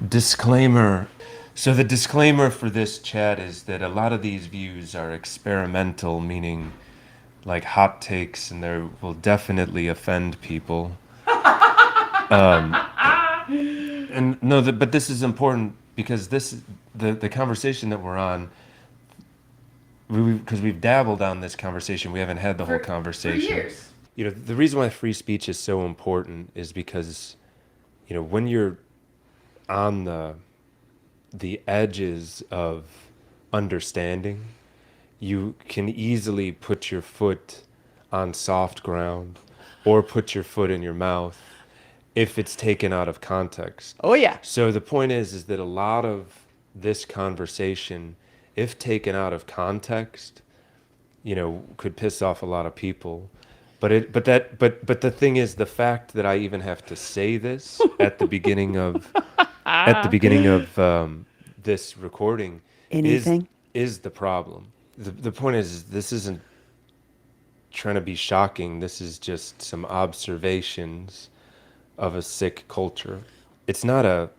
Disclaimer. So the disclaimer for this chat is that a lot of these views are experimental, meaning like hot takes, and they will definitely offend people. And no, but this is important because the conversation that we're on. Because we've dabbled on this conversation, we haven't had the whole For conversation. years. The reason why free speech is so important is because when you're on the edges of understanding, you can easily put your foot on soft ground or put your foot in your mouth if it's taken out of context. Oh yeah. So the point is that a lot of this conversation, if taken out of context, could piss off a lot of people. But the thing is, the fact that I even have to say this at the beginning of this recording is Anything. is the problem. The point is this isn't trying to be shocking. This is just some observations of a sick culture. It's not a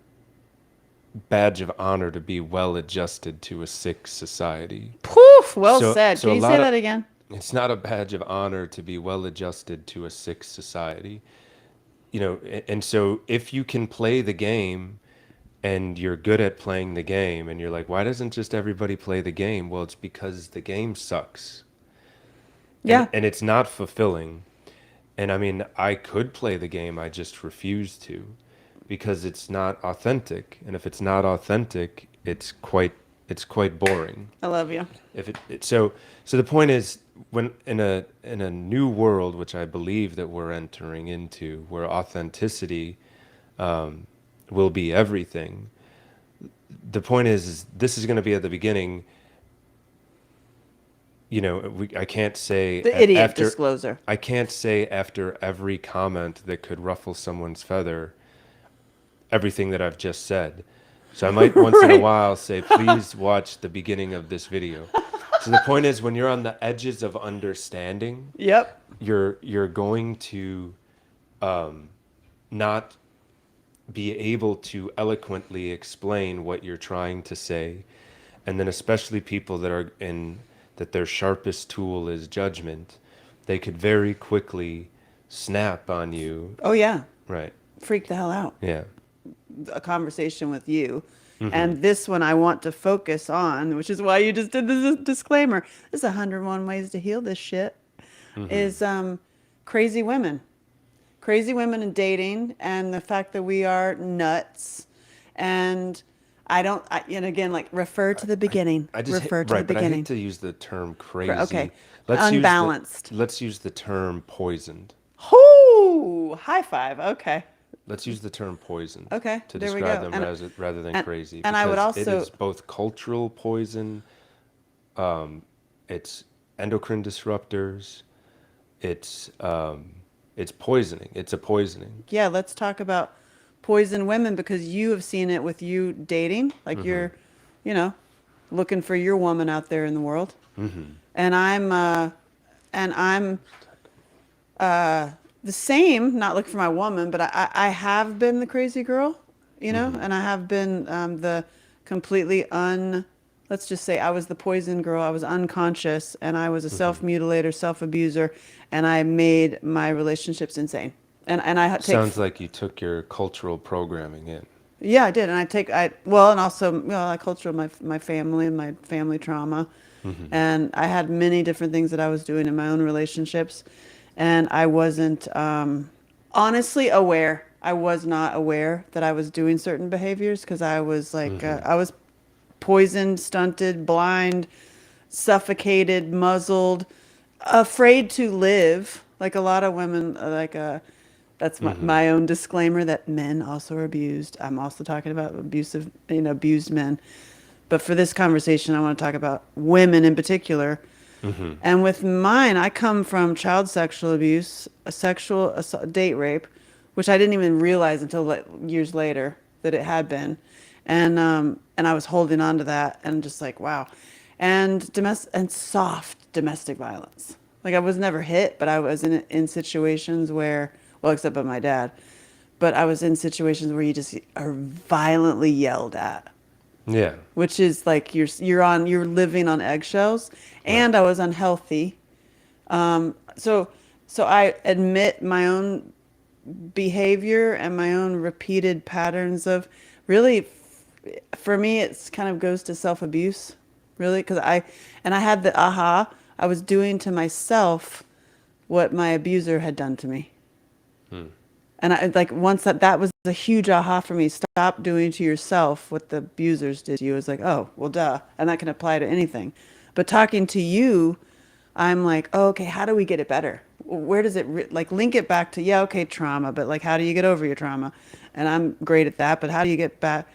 badge of honor to be well adjusted to a sick society. Poof. Well So said. so Can a you say lot of that again? it's not a badge of honor to be well adjusted to a sick society. And so if you can play the game and you're good at playing the game and you're like, why doesn't just everybody play the game? Well, it's because the game sucks and Yeah. and it's not fulfilling. And I mean, I could play the game, I just refuse to because it's not authentic. And if it's not authentic, it's quite boring. I love you. So the point is, when in a new world, which I believe that we're entering into, where authenticity will be everything. The point is this is going to be at the beginning. I can't say The idiot after disclosure. I can't say after every comment that could ruffle someone's feather everything that I've just said. So I might once in a Right. while say, please watch the beginning of this video. So the point is, when you're on the edges of understanding, Yep. you're going to not be able to eloquently explain what you're trying to say. And then especially people that their sharpest tool is judgment, they could very quickly snap on you. Oh yeah. Right. Freak the hell out. Yeah. A conversation with you. Mm-hmm. And this one I want to focus on, which is why you just did this disclaimer. There's 101 ways to heal this shit. Mm-hmm. Is crazy women. Crazy women in dating and the fact that we are nuts. And I don't, and again, like refer to the I, beginning. I just Refer to the right, but I hate beginning. to use the term Okay. crazy. Let's use the Unbalanced. let's use the term poisoned. Whoo! High five. Okay. Let's use the term poisoned Okay. to There we describe go. them rather than And, crazy, and I would because it also, is both cultural poison, it's endocrine disruptors, it's it's poisoning. It's a poisoning. yeah, let's talk about poison women because you have seen it with you dating. Like Mm-hmm. you're, you know, looking for your woman out there in the world. Mm-hmm. And I'm the same, not looking for my woman, but I have been the crazy girl, Mm-hmm. and I have been the completely let's just say I was the poison girl. I was unconscious and I was a Mm-hmm. self-mutilator, self-abuser, and I made my relationships insane. And I take, Sounds like you took your cultural programming in. yeah, I did. And well, and also, I cultural my family and my family trauma. Mm-hmm. And I had many different things that I was doing in my own relationships. And I wasn't honestly aware. I was not aware that I was doing certain behaviors because I was like, Mm-hmm. I was poisoned, stunted, blind, suffocated, muzzled, afraid to live. Like a lot of women, that's Mm-hmm. my own disclaimer that men also are abused. I'm also talking about abusive, abused men. But for this conversation, I want to talk about women in particular. Mm-hmm. And with mine, I come from child sexual abuse, a sexual assault, date rape, which I didn't even realize until years later that it had been, and I was holding on to that and just like wow, and soft domestic violence. Like I was never hit, but I was in situations where, well, except by my dad, but I was in situations where you just are violently yelled at, Yeah. which is like you're living on eggshells, Right. and I was unhealthy. So so I admit my own behavior and my own repeated patterns of really, for me it's kind of goes to self-abuse, really, because I had the aha, I was doing to myself what my abuser had done to me. Hmm. And I like once that was a huge aha for me. Stop doing to yourself what the abusers did to you. It's like, oh, well, duh. And that can apply to anything. But talking to you, I'm like, oh, okay, how do we get it better? Where does it like link it back to, yeah, okay, trauma, but like, how do you get over your trauma? And I'm great at that. But how do you get back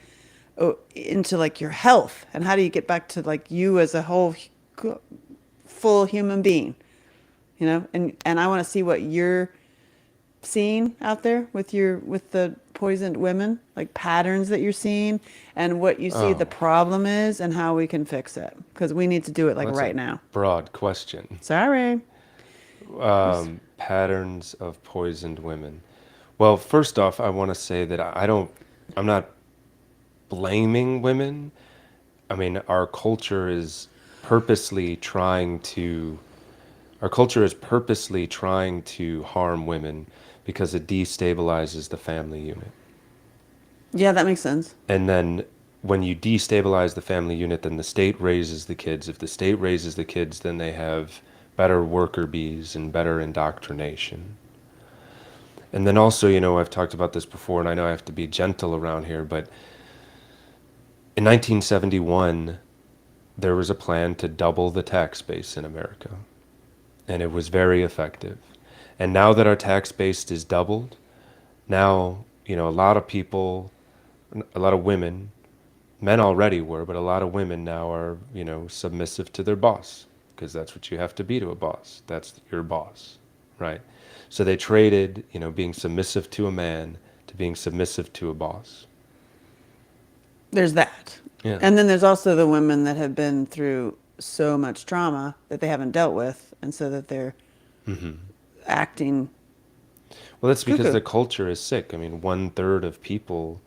into like your health? And how do you get back to like you as a whole full human being? And I want to see what you're seeing out there with the poisoned women, like patterns that you're seeing and what you see the Oh, problem is and how we can fix it, because we need to do it well, like that's a right now. broad question. Sorry. Just Patterns of poisoned women. Well, first off, I want to say that I'm not blaming women. I mean, purposely trying to, our culture is purposely trying to harm women because it destabilizes the family unit. yeah, that makes sense. And then when you destabilize the family unit, then the state raises the kids. If the state raises the kids, then they have better worker bees and better indoctrination. And then also, I've talked about this before, and I know I have to be gentle around here, but in 1971, there was a plan to double the tax base in America, and it was very effective. And now that our tax base is doubled, now, a lot of people, a lot of women, men already were, but a lot of women now are, submissive to their boss because that's what you have to be to a boss. That's your boss, right? So they traded, being submissive to a man to being submissive to a boss. There's that. Yeah. And then there's also the women that have been through so much trauma that they haven't dealt with, and so that they're acting Well, that's because cuckoo. the culture is sick. I mean, 1/3 of people,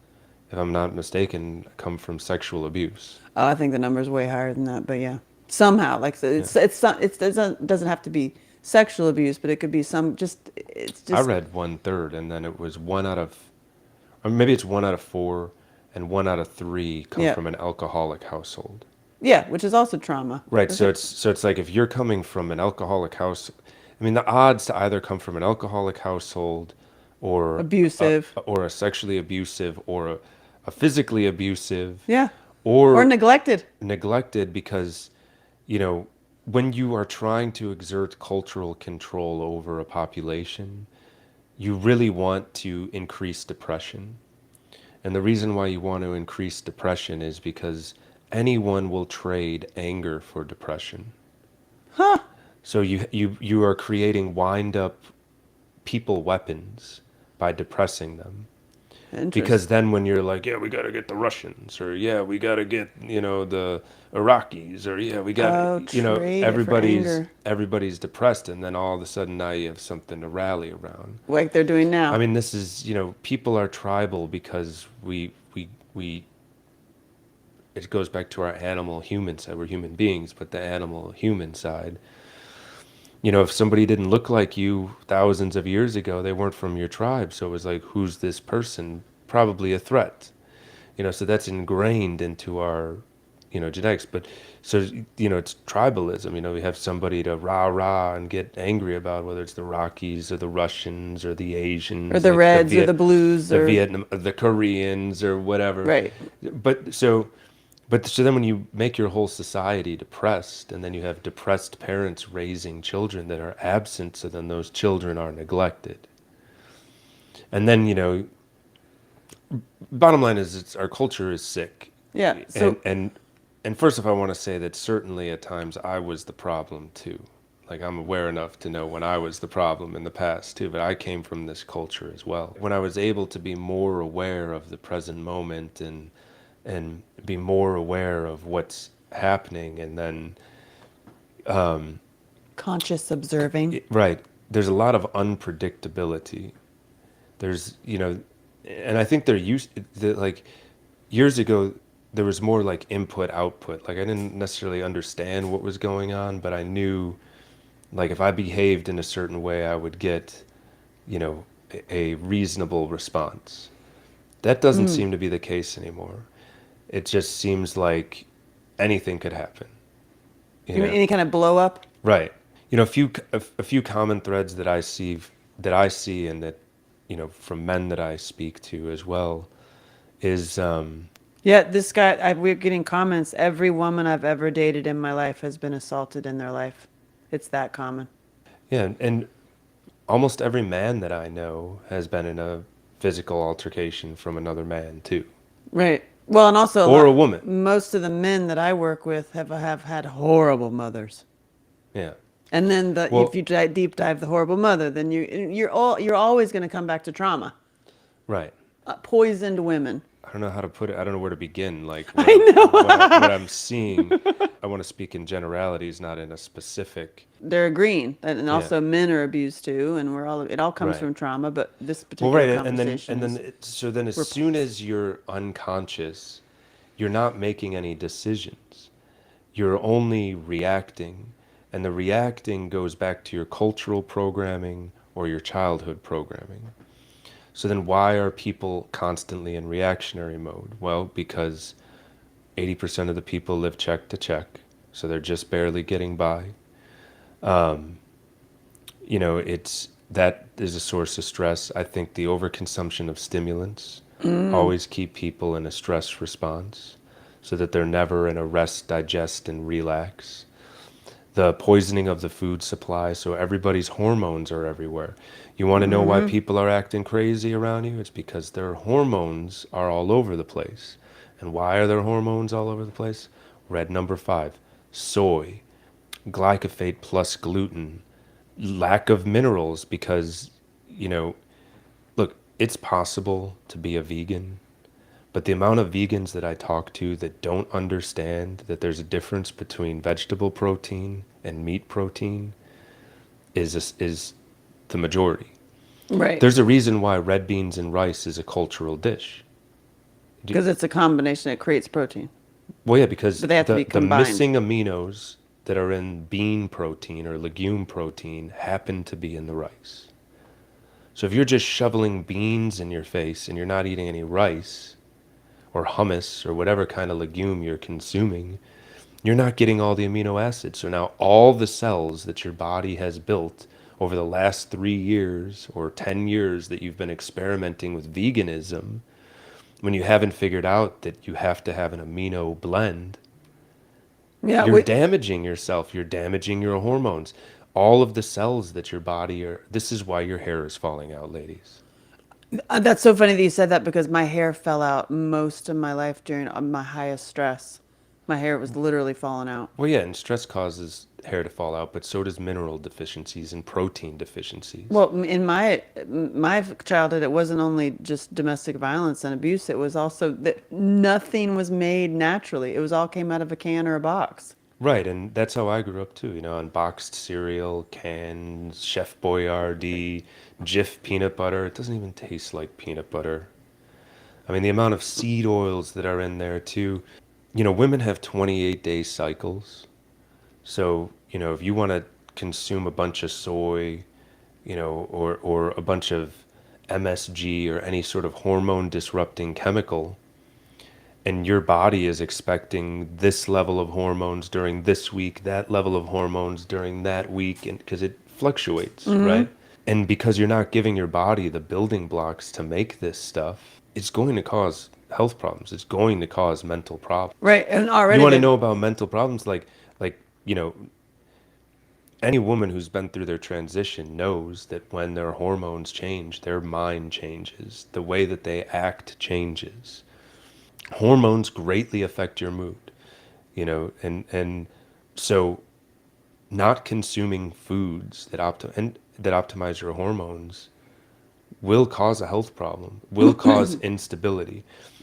if I'm not mistaken, come from sexual abuse. Oh, I think the number's way higher than that, but yeah, somehow, like so Yeah. it doesn't have to be sexual abuse, but it could be some just it's I just read 1/3, and then it was one out of, or maybe it's 1 out of 4, and 1 out of 3 come yeah, from an alcoholic household. yeah, which is also trauma. Right. Is So it it's like if you're coming from an alcoholic house, I mean, the odds to either come from an alcoholic household, or abusive? or a sexually abusive, or a physically abusive, Yeah, or or neglected. neglected, because you know when you are trying to exert cultural control over a population, you really want to increase depression. And the reason why you want to increase depression is because anyone will trade anger for depression. Huh? So you are creating wind up people weapons by depressing them. Because Interesting. then when you're like, yeah, we got to get the Russians, or yeah, we got to get, the Iraqis, or yeah, we got, Oh, trade it for everybody's anger, everybody's depressed, and then all of a sudden now you have something to rally around. like they're doing I now. mean, this is, people are tribal because we it goes back to our animal human side. We're human beings, but the animal human side. If somebody didn't look like you thousands of years ago, they weren't from your tribe. So it was like, who's this person? Probably a threat. So that's ingrained into our, genetics. But so, it's tribalism. We have somebody to rah rah and get angry about, whether it's the Rockies or the Russians or the Or Asians, the like reds or the blues the or Vietnam, the Koreans or whatever. right. But so, but so then when you make your whole society depressed, and then you have depressed parents raising children that are absent, so then those children are neglected. And then, bottom line is our culture is sick. Yeah. And So and and first off, I want to say that certainly at times I was the problem too. Like, I'm aware enough to know when I was the problem in the past too, but I came from this culture as well. When I was able to be more aware of the present moment, and be more aware of what's happening, and then conscious observing. right, there's a lot of unpredictability. There's, and I think they're used the like years ago there was more like input output. Like I didn't necessarily understand what was going on, but I knew like if I behaved in a certain way, I would get, a reasonable response. That doesn't Mm. seem to be the case anymore. It just seems like anything could happen, you You mean know. any kind of blow up? Right. A few common threads that I see and that, from men that I speak to as well is Yeah, this guy, we're getting comments. Every woman I've ever dated in my life has been assaulted in their life. It's that common. yeah, and almost every man that I know has been in a physical altercation from another man too, Right. Well, and also or a woman. most of the men that I work with have had horrible mothers. Yeah. And then if Well, you deep dive the horrible mother, then you're always going to come back to trauma. right. Poisoned women. I don't know how to put it. I don't know where to begin. Like I what know. I'm seeing, I want to speak in generalities, not in a specific. They're agreeing, and Yeah. also men are abused too, and it all comes Right. from trauma. But this Well, particular right, and then conversation and then is so then as we're soon as you're unconscious, you're not making any decisions. You're only reacting, and the reacting goes back to your cultural programming or your childhood programming. So then why are people constantly in reactionary mode? Well, because 80% of the people live check to check, so they're just barely getting by. It's that is a source of stress. I think the overconsumption of stimulants always keep people in a stress response so that they're never in a rest, digest, and relax. The poisoning of the food supply, so everybody's hormones are everywhere. You want to know why people are acting crazy around you? It's because their hormones are all over the place. And why are their hormones all over the place? Red number five, soy, glyphosate plus gluten, lack of minerals because, you know, look, it's possible to be a vegan, but the amount of vegans that I talk to that don't understand that there's a difference between vegetable protein and meat protein is the majority. right There's a reason why red beans and rice is a cultural dish. Do, because it's a combination that creates protein, well, yeah, because but they have to be the combined. missing aminos that are in bean protein or legume protein happen to be in the rice. So if you're just shoveling beans in your face and you're not eating any rice or hummus or whatever kind of legume you're consuming, you're not getting all the amino acids. So now all the cells that your body has built over the last 3 years or 10 years that you've been experimenting with veganism, when you haven't figured out that you have to have an amino blend, Yeah, you're damaging yourself. You're damaging your hormones. All of the cells that your body are. This is why your hair is falling out, ladies. that's so funny that you said that because my hair fell out most of my life during my highest stress. My hair was literally falling out. Well, yeah, and stress causes hair to fall out, but so does mineral deficiencies and protein deficiencies. Well, in my childhood, it wasn't only just domestic violence and abuse. It was also that nothing was made naturally. It was all came out of a can or a box. Right, and that's how I grew up too, on boxed cereal, cans, Chef Boyardee, Jif peanut butter. It doesn't even taste like peanut butter. I mean, the amount of seed oils that are in there too. Women have 28-day cycles. So, if you want to consume a bunch of soy, or a bunch of MSG or any sort of hormone disrupting chemical, and your body is expecting this level of hormones during this week, that level of hormones during that week, and because it fluctuates, right? And because you're not giving your body the building blocks to make this stuff, it's going to cause health problems. It's going to cause mental problems. Right, and You already want to they know about mental problems? Like, any woman who's been through their transition knows that when their hormones change, their mind changes, the way that they act changes. Hormones greatly affect your mood, and so not consuming foods that optimize your hormones will cause a health problem, will cause instability.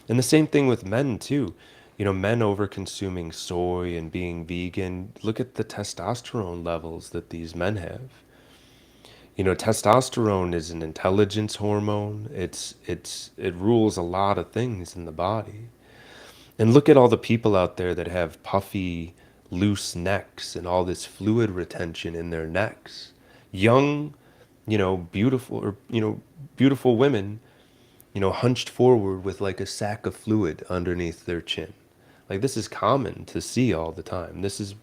And the same thing with men too. Men over consuming soy and being vegan, look at the testosterone levels that these men have. Testosterone is an intelligence hormone. It rules a lot of things in the body. And look at all the people out there that have puffy, loose necks and all this fluid retention in their necks. Young, beautiful or beautiful women, hunched forward with like a sack of fluid underneath their chin. Like this is common to see all the time. This is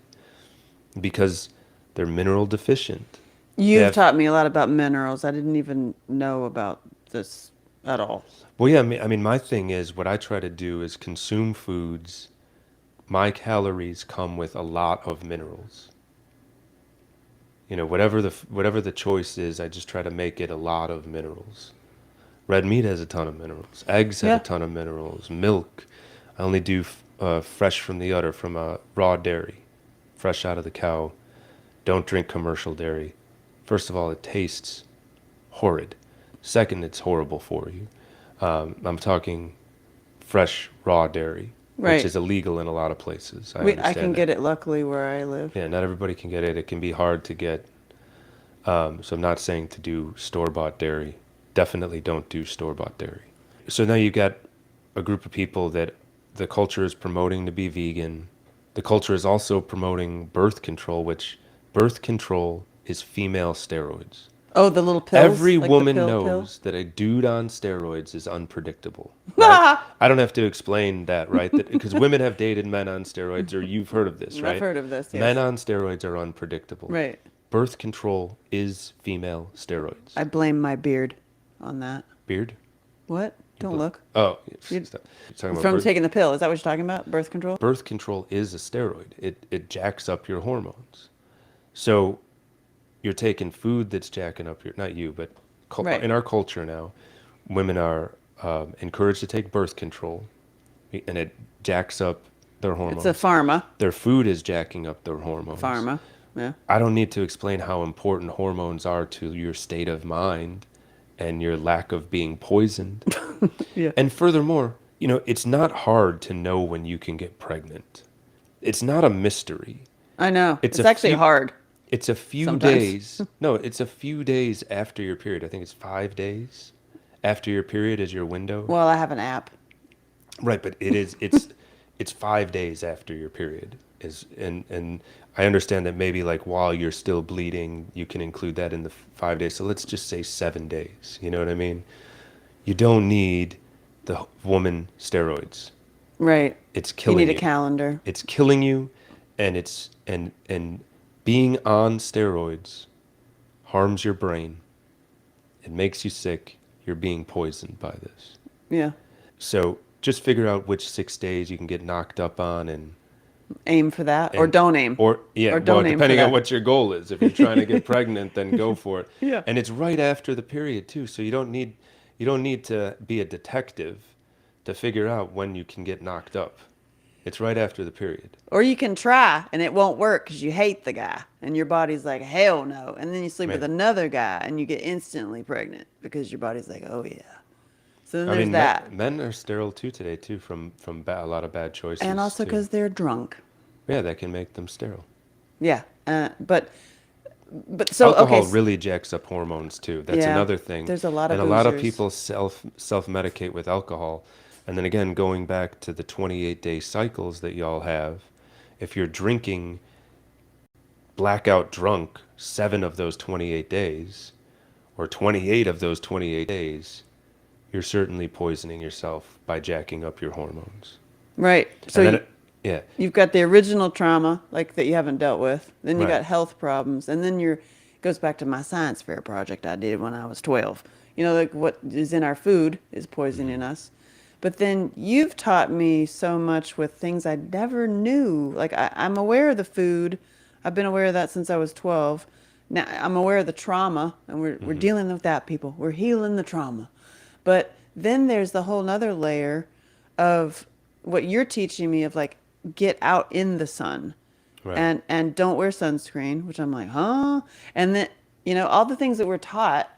because they're mineral deficient. They You've have, taught me a lot about minerals. I didn't even know about this at all. well, yeah, I mean, my thing is what I try to do is consume foods. My calories come with a lot of minerals. Whatever the choice is, I just try to make it a lot of minerals. Red meat has a ton of minerals. Eggs have a Yeah. ton of minerals. Milk, I only do fresh from the udder, from raw dairy, fresh out of the cow. Don't drink commercial dairy. First of all, it tastes horrid. Second, it's horrible for you. I'm talking fresh raw dairy, which Right. is illegal in a lot of places. I I can understand that. get it luckily where I live. Yeah, not everybody can get it. It can be hard to get. So I'm not saying to do store-bought dairy. Definitely don't do store-bought dairy. So now you've got a group of people that the culture is promoting to be vegan. The culture is also promoting birth control, which birth control is female steroids. Oh, the little pills, Every like the woman pill. knows that a dude on steroids is unpredictable, right? I don't have to explain that, right? That because women have dated men on steroids, or you've heard of this, I've right? heard of this, Men yes. on steroids are unpredictable. Right. Birth control is female steroids. I blame my beard on that. Beard? What? Don't look. Oh, You, stop. You're talking about from taking the pill. Is that what you're talking about? Birth control? birth control is a steroid. It jacks up your hormones. So you're taking food that's jacking up your, not you, but Right. in our culture now, women are encouraged to take birth control, and it jacks up their It's a hormones. pharma. Their food is jacking up their hormones. Pharma. Yeah. I don't need to explain how important hormones are to your state of mind and your lack of being poisoned. Yeah. And furthermore, it's not hard to know when you can get pregnant. It's not a mystery. I know. It's It's a actually few hard it's a few sometimes. days. No, it's a few days after your period. I think it's 5 days after your period is your window. Well, I have an app. Right, but it's 5 days after your period is and I understand that maybe like while you're still bleeding, you can include that in the 5 days. So let's just say 7 days. You know what I mean? You don't need the woman steroids. Right. It's You need killing a you. calendar. It's killing you, and it's and being on steroids harms your brain. It makes you sick. You're being poisoned by this. Yeah. So just figure out which 6 days you can get knocked up on Aim for that. Or and don't aim. or yeah, Or well, don't aim for depending on that. what your goal is. If you're trying to get pregnant, then go for it. Yeah. And it's right after the period too, so you don't need to be a detective to figure out when you can get knocked up. It's right after the period. Or you can try and it won't work because you hate the guy and your body's like, hell no. And then you sleep with Man, another guy and you get instantly pregnant because your body's like, oh yeah. So then I there's mean, men, that. men are sterile too today too from a lot of bad And choices also too. because they're drunk. Yeah, that can make them sterile. Yeah. But so, okay. Alcohol really jacks up hormones too. That's Yeah. another thing. There's a lot of And a lot of boozers. people self-medicate with alcohol. And then again, going back to the 28-day cycles that y'all have, if you're drinking blackout drunk 7 of those 28 days or 28 of those 28 days, you're certainly poisoning yourself by jacking up your hormones. Right. So And then yeah, you've got the original trauma, like that you haven't dealt with. Then you right. got health problems. And then it goes back to my science fair project I did when I was 12. Like what is in our food is poisoning us. But then you've taught me so much with things I never knew. Like I'm aware of the food. I've been aware of that since I was 12. Now I'm aware of the trauma, and we're dealing with that, people. We're healing the trauma. But then there's the whole nother layer of what you're teaching me of like get out in the sun Right. and don't wear sunscreen, which I'm like, huh? And then, all the things that we're taught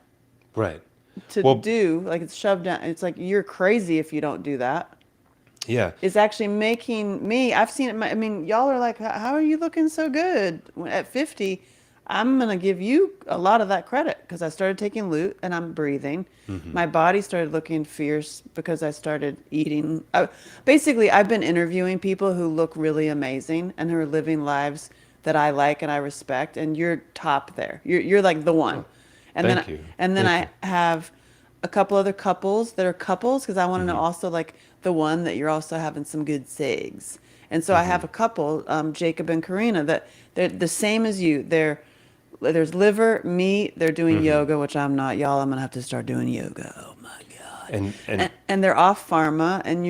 Right. to Well, do, like it's shoved down. It's like you're crazy if you don't do that. yeah. Is actually making me. I've seen it. I mean, y'all are like, how are you looking so good at 50? I'm going to give you a lot of that credit because I started taking Lute and I'm breathing. Hmm. My body started looking fierce because I started eating. Basically, I've been interviewing people who look really amazing and who are living lives that I like and I respect, and you're top there. You're like the one. Oh, And then thank you. and then Thank I you. have a couple other couples that are couples because I want to know Hmm. also like the one that you're also having some good segs. And so I Hmm. have a couple, Jacob and Karina, that they're the same as you. There's liver, meat. They're doing Hmm. yoga, which I'm not. Y'all, I'm gonna have to start doing yoga. Oh my God. And And they're off pharma, and hmm.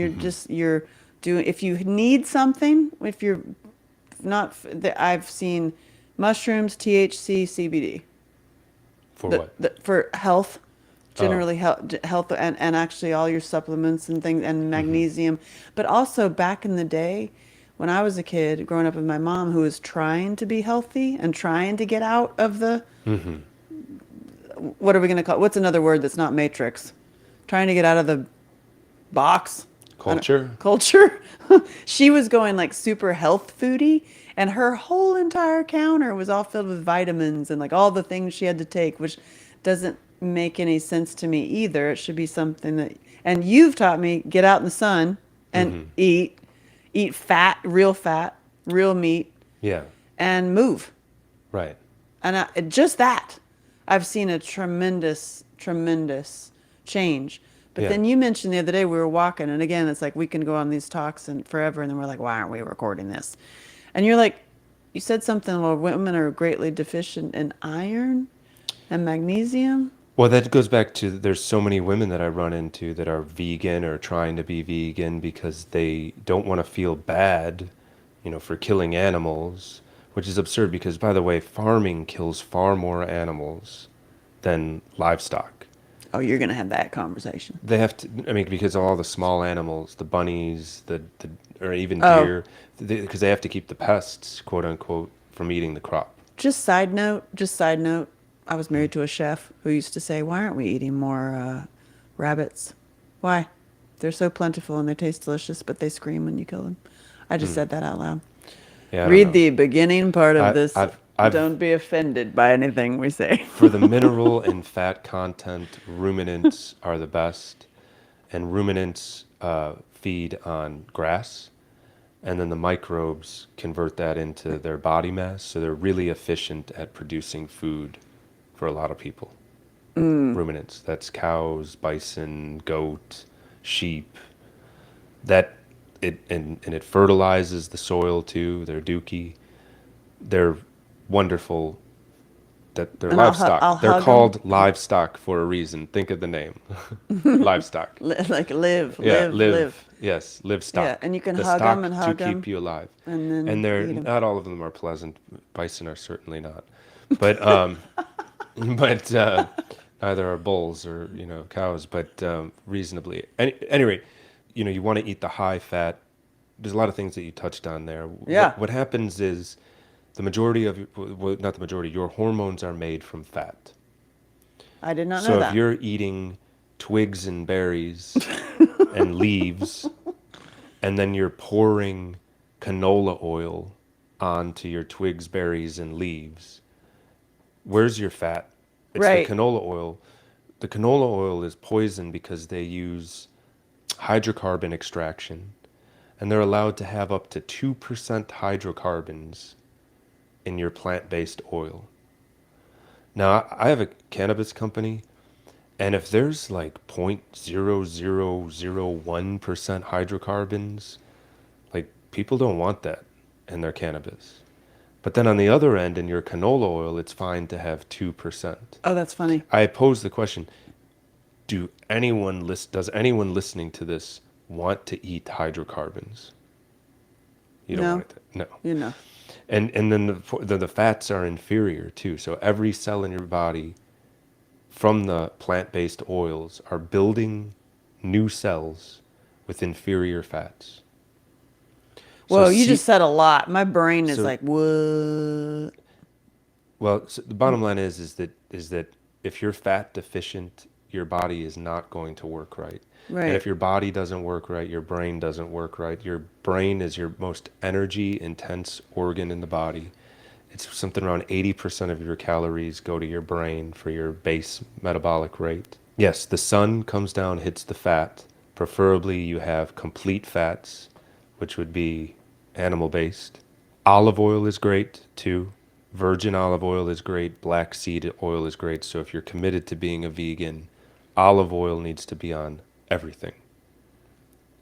you're doing. If you need something, if you're not, I've seen mushrooms, THC, CBD. For what? For health, Oh. generally health, and actually all your supplements and things and Hmm. magnesium. But also back in the day, when I was a kid growing up with my mom, who was trying to be healthy and trying to get out of the, Hmm. what are we going to call, what's another word that's not matrix? Trying to get out of the box. I don't, Culture. culture. She was going like super health foodie, and her whole entire counter was all filled with vitamins and like all the things she had to take, which doesn't make any sense to me either. It should be something that, and you've taught me get out in the sun and Hmm. eat fat, real meat, Yeah. and move. Right. And just that, I've seen a tremendous change. But Yeah. then you mentioned the other day we were walking, and again, it's like we can go on these talks and forever, and then we're like, why aren't we recording this? And you're like, you said something where women are greatly deficient in iron and magnesium. Well, that goes back to there's so many women that I run into that are vegan or trying to be vegan because they don't want to feel bad, for killing animals, which is absurd because, by the way, farming kills far more animals than livestock. Oh, you're gonna have that conversation. They have to, I mean, because of all the small animals, the bunnies, or even Oh, deer, because they have to keep the pests, quote unquote, from eating the crop. just side note. I was married to a chef who used to say, "Why aren't we eating more rabbits? Why? They're so plentiful and they taste delicious, but they scream when you kill them." I just Mm. said that out loud. Yeah, I don't Read know. the beginning part of I, this. I've Don't be offended by anything we say. For the mineral and fat content, ruminants are the best. And ruminants feed on grass, and then the microbes convert that into their body mass. So they're really efficient at producing food for a lot of people. Ruminants, that's cows, bison, goat, sheep. That and it fertilizes the soil too. They're dookie. They're wonderful that they're And livestock. I'll They're hug them. called livestock for a reason. Think of the name. Livestock. Like Yeah, live. live. Yes, live Yeah, stock. and you can The hug them stock and to hug keep them you alive. and And then they're eat them. not all of them are pleasant. Bison are certainly not. But but neither are bulls or cows, but reasonably. Anyway, you want to eat the high fat. There's a lot of things that you touched on there. Yeah, What happens is the majority of well, not the majority, your hormones are made from fat. I did not know So if that. you're eating twigs and berries and leaves, and then you're pouring canola oil onto your twigs, berries, and leaves, where's your fat? It's the Right. canola oil. The canola oil is poison because they use hydrocarbon extraction, and they're allowed to have up to 2% hydrocarbons in your plant-based oil. Now, I have a cannabis company. And if there's like 0.0001% hydrocarbons, like people don't want that in their cannabis. But then on the other end, in your canola oil, it's fine to have 2%. Oh, that's funny. I pose the question, does anyone listening to this want to eat hydrocarbons? You don't No, want it to, no. you know. And then the fats are inferior too. So every cell in your body from the plant-based oils are building new cells with inferior fats. So Well, you just see, said a lot. My brain is so like, what? so the bottom line is that if you're fat deficient, your body is not going to work right. And Right. if your body doesn't work right, your brain doesn't work right. Your brain is your most energy intense organ in the body. It's something around 80% of your calories go to your brain for your base metabolic rate. Yes, the sun comes down, hits the fat. Preferably you have complete fats, which would be animal based. Olive oil is great too. Virgin olive oil is great. Black seed oil is great. So if you're committed to being a vegan, olive oil needs to be on everything.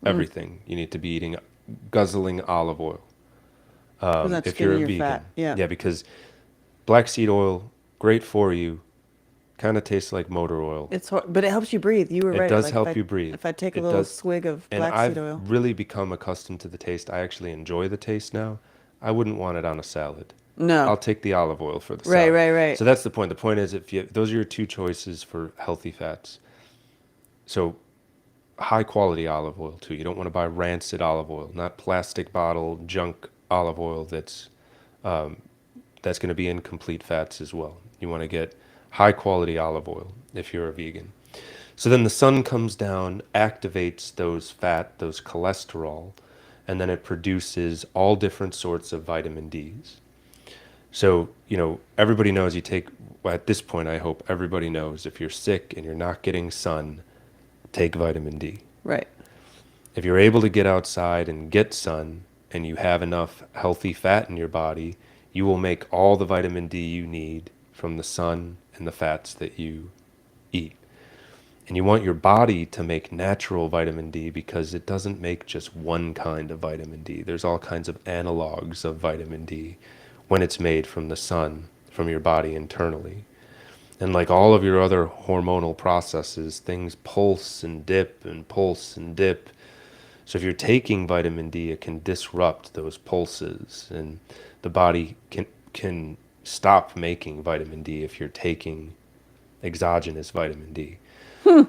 Mm. Everything. You need to be eating, guzzling olive oil. Because that's If you're skinning a your fat. vegan. Yeah. Yeah, because black seed oil, great for you, kind of tastes like motor oil. But it helps you breathe. You were It right. does Like help you breathe. if I take a It little does. swig of And black seed I've oil. really become accustomed to the taste. I actually enjoy the taste now. I wouldn't want it on a salad. No. I'll take the olive oil for the Right, salad. right, right. So that's the point. The point is, if you those are your two choices for healthy fats. So high quality olive oil too. You don't want to buy rancid olive oil, not plastic bottle junk olive oil that's going to be incomplete fats as well. You want to get high quality olive oil if you're a vegan. So then the sun comes down, activates those cholesterol, and then it produces all different sorts of vitamin Ds. So, everybody knows well, at this point, I hope everybody knows if you're sick and you're not getting sun, take vitamin D. Right. If you're able to get outside and get sun and you have enough healthy fat in your body, you will make all the vitamin D you need from the sun and the fats that you eat. And you want your body to make natural vitamin D because it doesn't make just one kind of vitamin D. There's all kinds of analogs of vitamin D when it's made from the sun, from your body internally. And like all of your other hormonal processes, things pulse and dip and pulse and dip. So if you're taking vitamin D, it can disrupt those pulses, and the body can stop making vitamin D if you're taking exogenous vitamin D.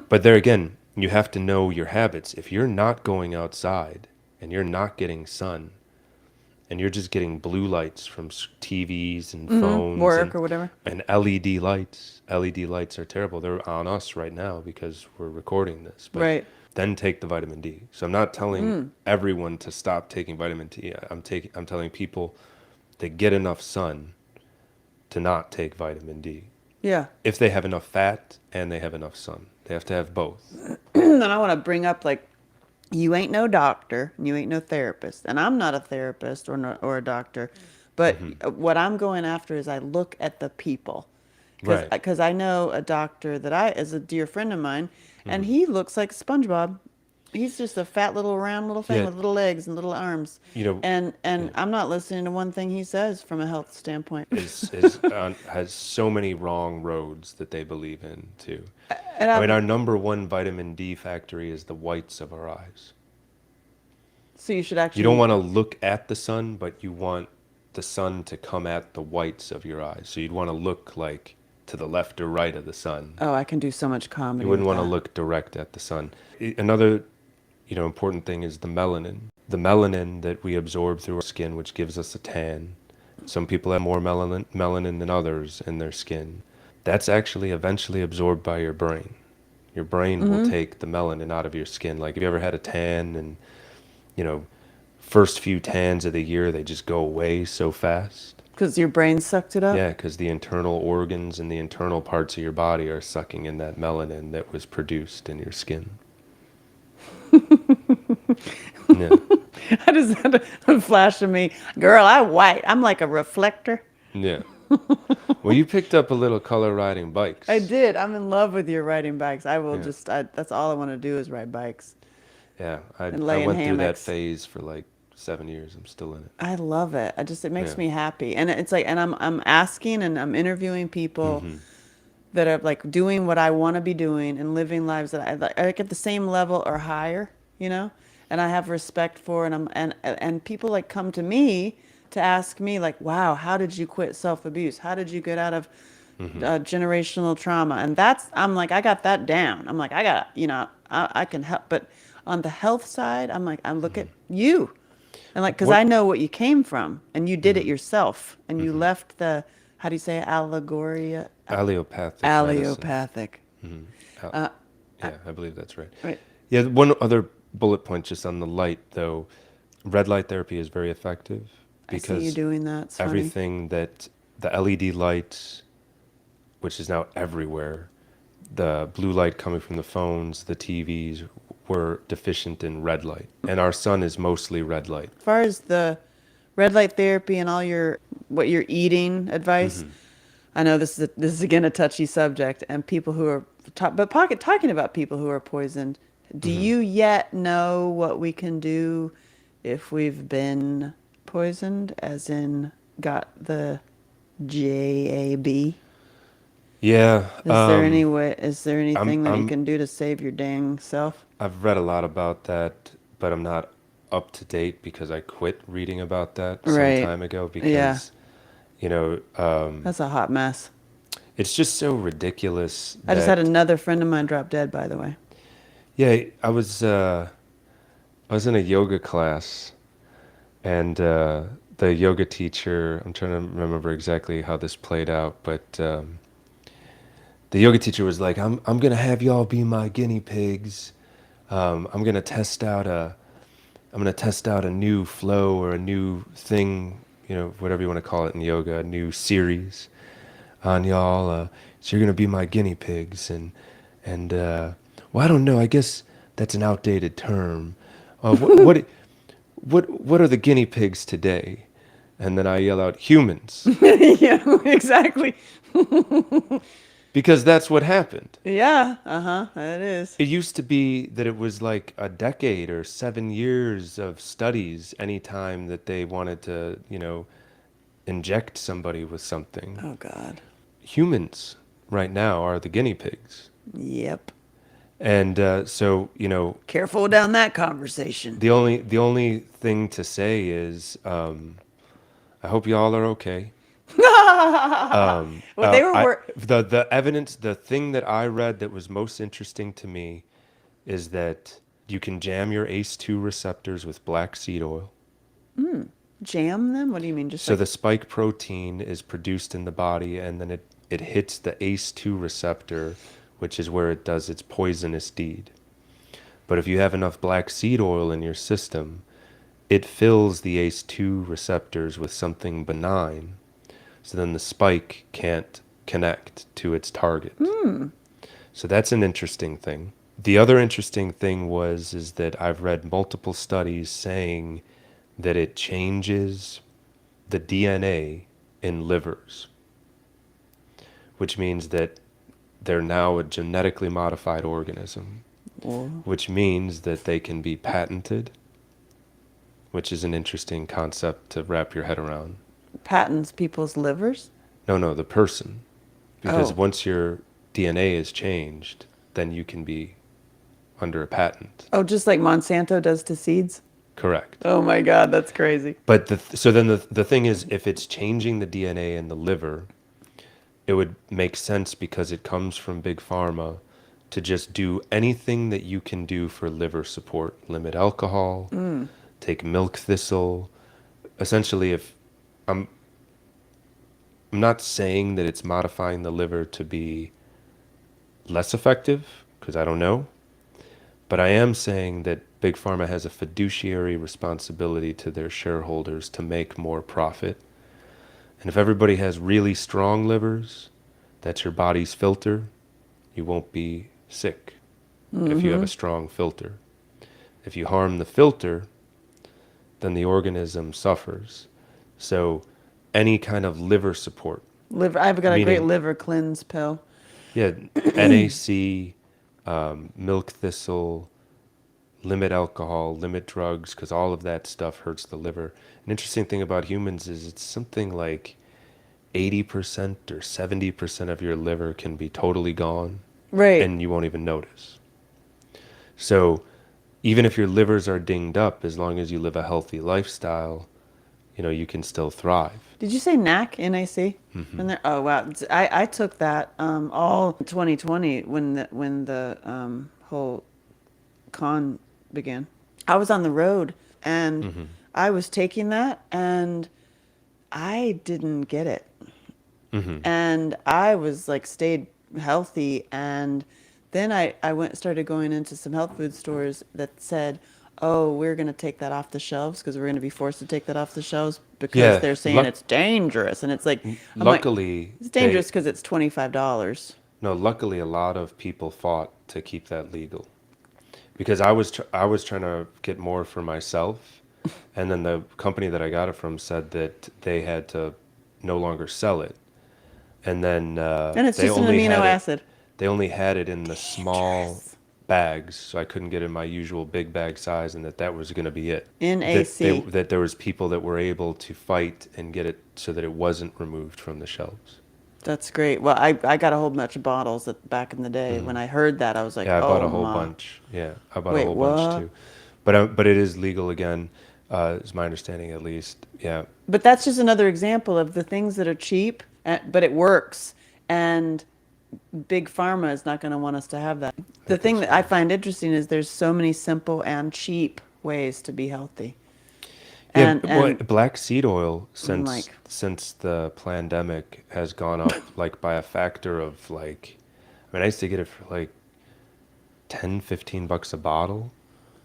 But there again, you have to know your habits. If you're not going outside and you're not getting sun and you're just getting blue lights from TVs and phones Work or whatever. and LED lights are terrible. They're on us right now because we're recording this. But Right. then take the vitamin D. So I'm not telling everyone to stop taking vitamin D. I'm telling people to get enough sun to not take vitamin D. Yeah. If they have enough fat and they have enough sun. They have to have both. Then I want to bring up like you ain't no doctor, and you ain't no therapist, and I'm not a therapist or no, or a doctor, but what I'm going after is I look at the people, Right. because I know a doctor that I is a dear friend of mine, and Mm-hmm. he looks like SpongeBob. He's just a fat little round little thing Yeah. with little legs and little arms, You know, and yeah. I'm not listening to one thing he says from a health standpoint. Has so many wrong roads that they believe in too. And I mean, I've our number one vitamin D factory is the whites of our eyes. so you should You don't actually. want to look at the sun, but you want the sun to come at the whites of your eyes. So you'd want to look like to the left or right of the sun. Oh, I can do so much You comedy wouldn't with want to that. look direct at the sun. Another, important thing is the melanin. The melanin that we absorb through our skin, which gives us a tan. Some people have more melanin than others in their skin. That's actually eventually absorbed by your brain. Your brain will take the melanin out of your skin. Like, have you ever had a tan and, you know, first few tans of the year, they just go away so fast? Because your brain sucked it up. Yeah, because the internal organs and the internal parts of your body are sucking in that melanin that was produced in your skin. Yeah. I just had a flash of me. Girl, I white. I'm like a reflector. Yeah. Well, you picked up a little color riding I bikes. did. I'm in love with your riding bikes. I will Yeah. that's all I want to do is ride bikes Yeah. I, and I lay in went through that hammocks. phase for like 7 years. I'm still in it. I love it. It makes Yeah. me happy. And it's like, and I'm asking and I'm interviewing people Mm-hmm. that are like doing what I want to be doing and living lives that I like at the same level or higher, you know? And I have respect for, and and people like come to me to ask me like, wow, how did you quit self-abuse? How did you get out of Mm-hmm. generational trauma? And I'm like, I got that down. I'm like, I can help. But on the health side, I'm like, I look at you. And like, because I What? know what you came from and you did it Mm-hmm. yourself and you Mm-hmm. left how do you say it? Allegoria? Allopathic medicine. Allopathic. Mm-hmm. Al- Uh, uh, yeah, I believe that's right. right. Yeah, one other bullet point just on the light, though. Red light therapy is very effective. I see you because doing that. It's funny. everything that the LED lights, which is now everywhere, the blue light coming from the phones, the TVs, were deficient in red light. And our sun is mostly red light. As far as the red light therapy and all your what you're eating advice, I know this is again a touchy subject, and people who are talking about people who are poisoned. Do you yet know what we can do if we've been poisoned, as in got the JAB? Yeah, Is there any way? Is there I'm anything that you I'm can do to save your dang self? I've read a lot about that, but I'm not up to date because I quit reading about that some Right. time ago Yeah. because, you know, That's a hot mess. it's just so ridiculous I just had that, another friend of mine drop dead, by the way. yeah, I was in a yoga class and the yoga teacher, I'm trying to remember exactly how this played out, but the yoga teacher was like, I'm gonna have y'all be my guinea pigs. I'm gonna test out a new flow or a new thing, whatever you want to call it in yoga, a new series on y'all. So you're gonna be my guinea pigs, and well, I don't know. I guess that's an outdated term. What are the guinea pigs today? And then I yell out, humans, Yeah, exactly. because that's what happened. Yeah, uh-huh, that is. It used to be that it was like a decade or 7 years of studies anytime that they wanted to, inject somebody with something. Oh God. Humans right now are the guinea pigs. Yep. And so, Careful down that conversation. the only thing to say is, I hope y'all are okay. Well, they were I wor- the evidence, the thing that I read that was most interesting to me is that you can jam your ACE2 receptors with black seed oil. Jam them? What do you mean? Just So like, the spike protein is produced in the body and then it hits the ACE2 receptor, which is where it does its poisonous deed. But if you have enough black seed oil in your system, it fills the ACE2 receptors with something benign. So then the spike can't connect to its target. So that's an interesting thing. The other interesting thing is that I've read multiple studies saying that it changes the DNA in livers, which means that they're now a genetically modified organism, whoa. which means that they can be patented, which is an interesting concept to wrap your head around. Patents people's livers? No, the person. Because Oh. once your DNA is changed, then you can be under a patent. Oh, just like Monsanto does to seeds? Correct. Oh my God, that's crazy. But so then the thing is, if it's changing the DNA in the liver, it would make sense because it comes from big pharma to just do anything that you can do for liver support. Limit alcohol, take milk thistle. Essentially, if I'm I'm not saying that it's modifying the liver to be less effective, because I don't know, but I am saying that big pharma has a fiduciary responsibility to their shareholders to make more profit. And if everybody has really strong livers, that's your body's filter, you won't be sick if you have a strong filter. If you harm the filter, then the organism suffers. So any kind of liver support, Liver. I've got a great meaning, liver cleanse pill. yeah, NAC, milk thistle, limit alcohol, limit drugs, because all of that stuff hurts the liver. An interesting thing about humans is it's something like 80% or 70% of your liver can be totally gone Right. and you won't even notice. So even if your livers are dinged up, as long as you live a healthy lifestyle, you can still thrive. Did you say NAC? NAC? In there? Oh wow. I took that all 2020 when the whole con began. I was on the road and I was taking that and I didn't get it. And I was like stayed healthy, and then I started going into some health food stores that said, oh, we're going to take that off the shelves because we're going to be forced to take that off the shelves because Yeah, they're saying it's dangerous. And it's like, I'm like, luckily it's they dangerous because it's $25. no, luckily a lot of people fought to keep that legal because I was trying to get more for myself, and then the company that I got it from said that they had to no longer sell it, and then And it's they just an only amino had it acid. they only had it in the small Dangerous. bags, so I couldn't get in my usual big bag size, and that was going to be it. NAC. That there was people that were able to fight and get it so that it wasn't removed from the shelves. That's great. Well, I got a whole bunch of bottles that back in the day. When I heard that, I was like, Yeah, I bought oh a whole my. bunch. Yeah, I bought a Wait, whole bunch what? too, but it is legal again, is my understanding at least. Yeah, But that's just another example of the things that are cheap, but it works. And big pharma is not going to want us to have that. I The think thing that's that I fair. find interesting is there's so many simple and cheap ways to be healthy. Yeah, well, And black seed oil I'm like, since the pandemic has gone up like by a factor of like, I mean, I used to get it for like 10, $15 a bottle.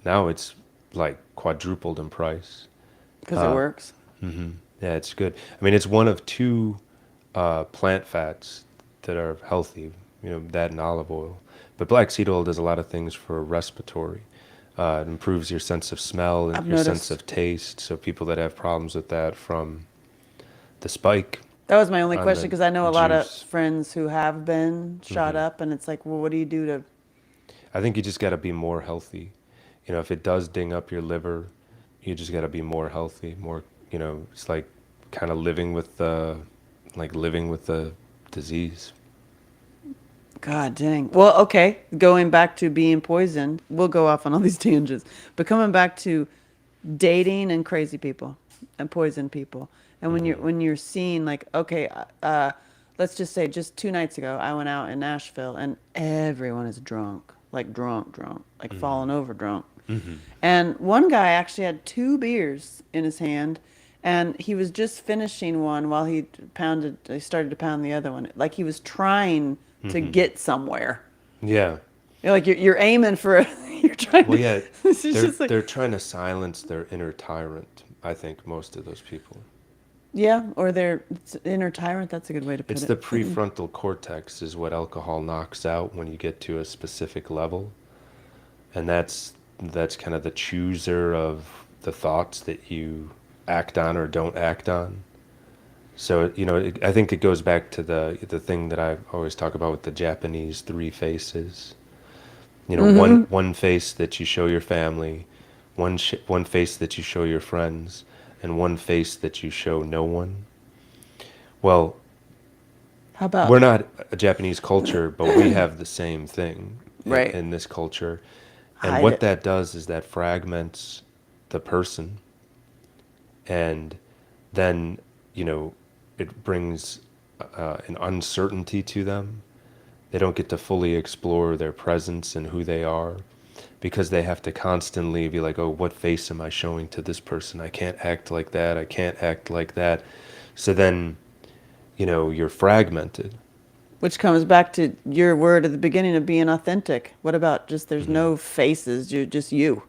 Now it's like quadrupled in price. because it works. Yeah, it's good. I mean, it's one of two plant fats that are healthy, that and olive oil. But black seed oil does a lot of things for respiratory. It improves your sense of smell and I've your sense noticed. of taste. So people that have problems with that from the spike That was my only on question the because I know a lot of juice. friends who have been shot up, and it's like, well, what do you do to? I think you just got to be more healthy. If it does ding up your liver, you just got to be more healthy, more, it's like kind of living with the disease. God dang. Well, okay. Going back to being poisoned, we'll go off on all these tangents, but coming back to dating and crazy people and poison people, and when you're seeing like, okay, let's just say just 2 nights ago, I went out in Nashville, and everyone is drunk, like drunk, drunk, like falling over drunk. And one guy actually had 2 beers in his hand, and he was just finishing one while he started to pound the other one. Like he was trying to get somewhere. Yeah. Like you're aiming for you're trying Well, to, yeah, it's just like, they're trying to silence their inner tyrant. I think most of those people. yeah, or it's inner tyrant. That's a good way to put It's it. the prefrontal cortex is what alcohol knocks out when you get to a specific level, and that's kind of the chooser of the thoughts that you act on or don't act on. So, I think it goes back to the thing that I always talk about with the Japanese three faces. One face that you show your family, one face that you show your friends, and one face that you show no one. Well, How about we're not a Japanese culture, but we have the same thing right? in this culture. And Hide what it. that does is that fragments the person, and then, it brings an uncertainty to them. They don't get to fully explore their presence and who they are because they have to constantly be like, oh, what face am I showing to this person? I can't act like that. I can't act like that. So then, you're fragmented. Which comes back to your word at the beginning of being authentic. What about just there's no faces, you're just you.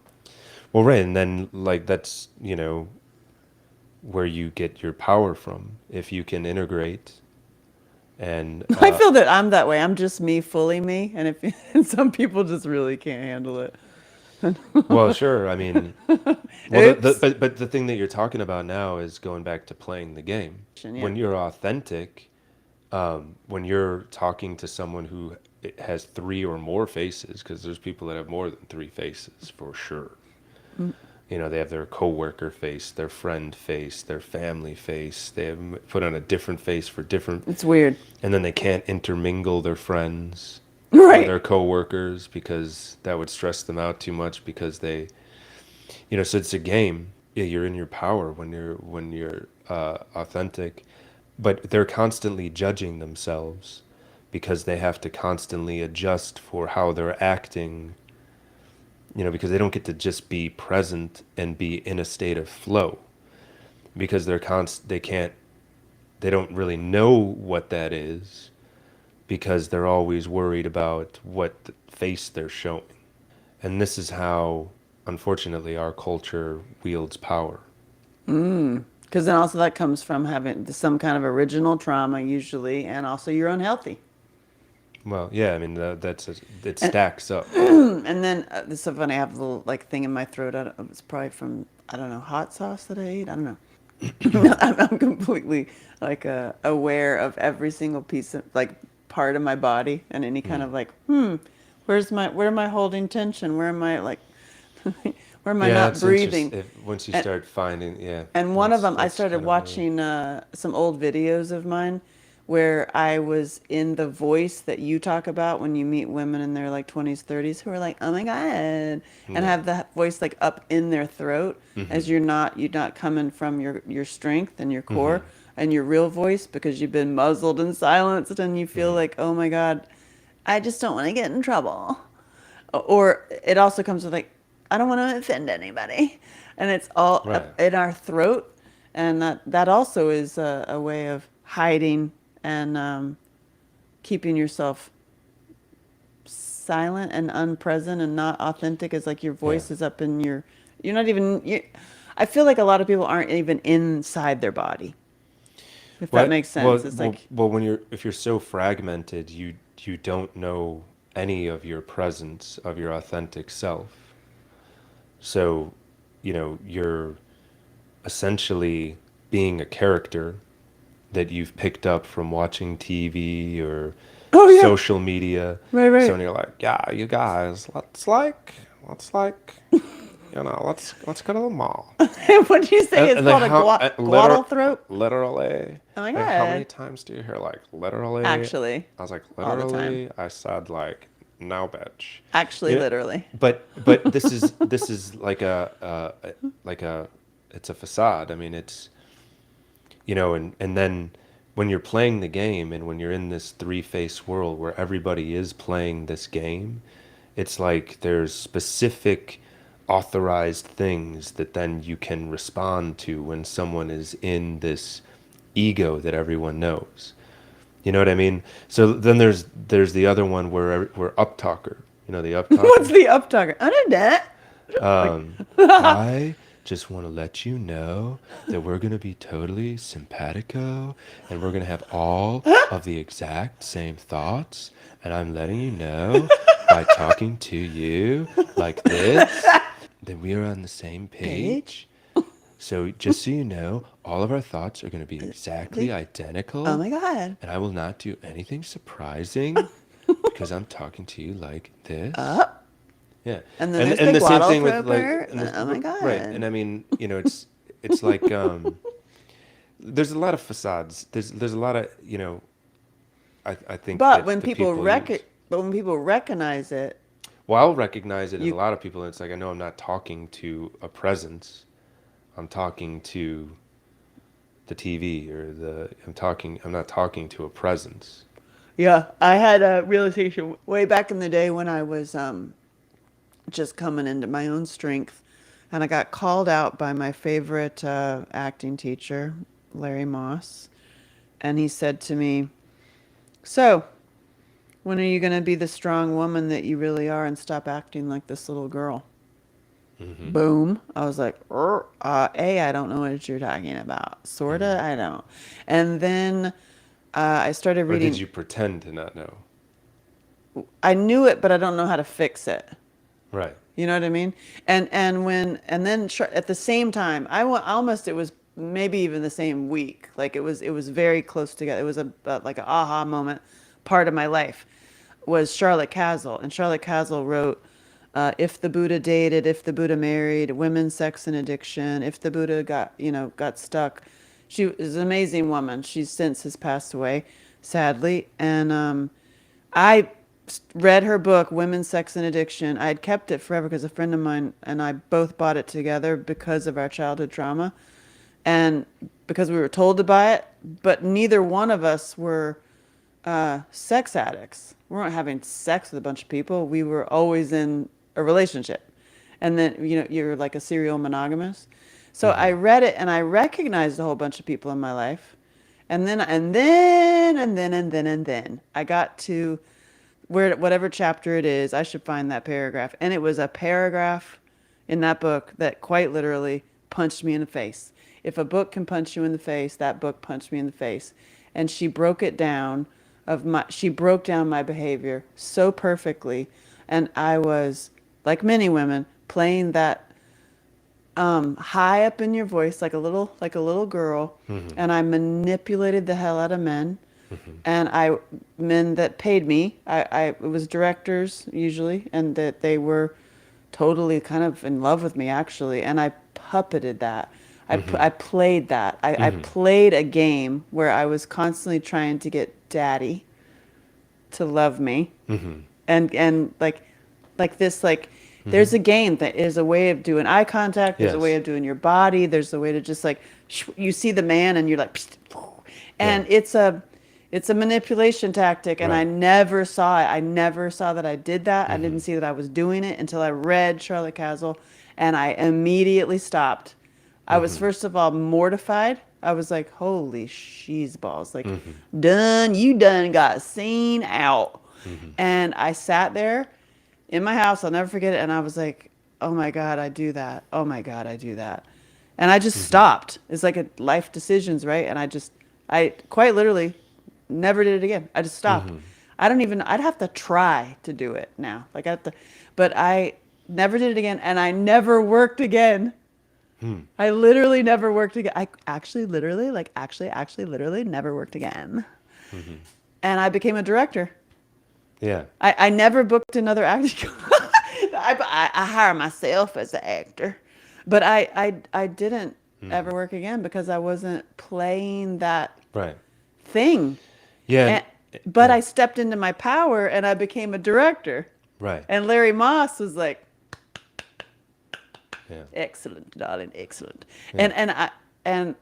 Well, right. And then, like, that's, where you get your power from. If you can integrate and, I feel that I'm that way. I'm just me, fully me, and if and some people just really can't handle it. well, sure. I mean, well, Oops. but the thing that you're talking about now is going back to playing the game. Yeah. When you're authentic, when you're talking to someone who has three or more faces, because there's people that have more than three faces for sure. They have their coworker face, their friend face, their family face. They have put on a different face for different, It's weird. and then they can't intermingle their friends or Right. their coworkers because that would stress them out too much because so it's a game. Yeah, you're in your power when you're authentic, but they're constantly judging themselves because they have to constantly adjust for how they're acting, because they don't get to just be present and be in a state of flow because they don't really know what that is because they're always worried about what face they're showing. And this is how unfortunately our culture wields power. Because then also that comes from having some kind of original trauma usually, and also you're unhealthy. Well, yeah, I mean it And stacks up. and then this is so funny. I have a little like thing in my throat. I don't, it's probably from I don't know hot sauce that I ate. I don't know. I'm completely like aware of every single piece of like part of my body and any kind Hmm. of like where am I holding tension? Where am I like where am I Yeah, not it's interesting breathing? if once you And start finding, yeah, and one of them, I that's started kind of a watching some old videos of mine where I was in the voice that you talk about when you meet women in their like 20s, 30s who are like, "Oh my God," and yeah. have the voice like up in their throat as Hmm. you're not coming from your strength and your core Hmm. and your real voice because you've been muzzled and silenced and you feel Hmm. like, "Oh my God, I just don't want to get in trouble." Or it also comes with like, I don't want to offend anybody, and it's all Right. up in our throat, and that also is a way of hiding and keeping yourself silent and unpresent and not authentic. Is like your Yeah. voice is up in your, you're not even. I feel like a lot of people aren't even inside their body, if that What? makes sense. It's like, Well, when you're if you're so fragmented, you don't know any of your presence of your authentic self. So, you're essentially being a character that you've picked up from watching TV or oh yeah, social media. right, So right. when you're like, yeah, you guys, let's let's go to the mall. What do you say? It's And like called a how glottal throat. literally, Oh my like how many God. times do you hear like literally? Actually, I was like all the time. literally. I said like no, bitch. Actually, You know, literally. but this is like like a it's a facade. I mean, it's and then when you're playing the game and when you're in this three-face world where everybody is playing this game, it's like there's specific authorized things that then you can respond to when someone is in this ego that everyone knows. You know what I mean? So then there's the other one where uptalker. You know the What's uptalker? the uptalker? I did that. Like, I just want to let you know that we're going to be totally simpatico and we're going to have all of the exact same thoughts. And I'm letting you know by talking to you like this that we are on the same page. page. So just so you know, all of our thoughts are going to be exactly Oh identical. my God. And I will not do anything surprising because I'm talking to you like this. Up. Yeah, And then and there's the and the same glottal thing with throat like, part. and this Oh my right, God. and I mean, it's like there's a lot of facades. There's a lot of I think But that the people use. when people recognize it, Well, I'll recognize it in a you lot of people, and it's like I know I'm not talking to a presence. I'm talking to the TV or I'm not talking to a presence. yeah, I had a realization way back in the day when I was just coming into my own strength. And I got called out by my favorite acting teacher, Larry Moss. And he said to me, "So, when are you going to be the strong woman that you really are and stop acting like this little girl?" Hmm. Boom. I was like, I don't know what you're talking about. Sorta, Hmm. I don't. And then I started Or did reading. you pretend to not know? I knew it, but I don't know how to fix it. Right. You know what I mean? And then at the same time, almost it was maybe even the same week. Like it was very close together. It was like an aha moment. Part of my life was Charlotte Castle, and Charlotte Castle wrote, "If the Buddha dated, if the Buddha married, women, sex, and addiction. If the Buddha got stuck." She is an amazing woman. She's since has passed away, sadly, and I read her book, Women, Sex, and Addiction. I had kept it forever because a friend of mine and I both bought it together because of our childhood trauma and because we were told to buy it, but neither one of us were sex addicts. We weren't having sex with a bunch of people. We were always in a relationship. And then, you're like a serial monogamous. So I Hmm. read it and I recognized a whole bunch of people in my life. And then I got to whatever chapter it is. I should find that paragraph. And it was a paragraph. in that book that quite literally punched me in the face. If a book can punch you in the face, that book punched me in the face. And she broke it down she broke down my behavior so perfectly. And I was, like many women, playing that high up in your voice like a little girl, Mm-hmm. and I manipulated the hell out of men, Mm-hmm. and I men that paid me. I it was directors usually, and that they were totally kind of in love with me actually, and I puppeted that. Mm-hmm. I played that. I Mm-hmm. played a game where I was constantly trying to get daddy to love me, Mm-hmm. and like this like Mm-hmm. there's a game that is a way of doing eye contact, there's a way Yes. of doing your body, there's a way to just like you see the man and you're like Yeah. and it's a manipulation tactic, and I Right. never saw it. I never saw that I did that. I Mm-hmm. didn't see that I was doing it until I read Charlotte Castle, and I immediately stopped. I was Mm-hmm. first of all mortified. I was like, holy she's balls. Like, Mm-hmm. you done got seen out. Mm-hmm. And I sat there in my house, I'll never forget it. And I was like, oh my God, I do that. Oh my God, I do that. And I just Mm-hmm. stopped. It's like a life decisions, right? And I quite literally never did it again. I just stopped. Mm-hmm. I don't even, I'd have to try to do it now. Like I have to, but I never did it again. And I never worked again. Hmm. I literally never worked again. I actually literally, literally never worked again. Mm-hmm. And I became a director. Yeah. I never booked another acting. I hire myself as an actor, but I didn't Mm-hmm. ever work again because I wasn't playing that Right. thing. Yeah. And, but Yeah. I stepped into my power and I became a director. Right. And Larry Moss was like, Yeah. excellent, darling, excellent. Yeah. And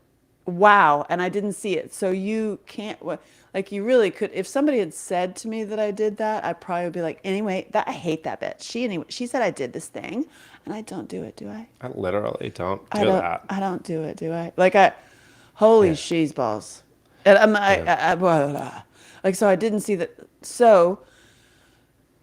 wow, and I didn't see it. So you can't like you really could if somebody had said to me that I did that, I'd probably be like, anyway, that I hate that bitch. She said I did this thing, and I don't do it, do I? I literally don't do that. I don't do it, do I? Like holy Yeah. she's balls. And Yeah. blah, blah, blah. Like so I didn't see that. So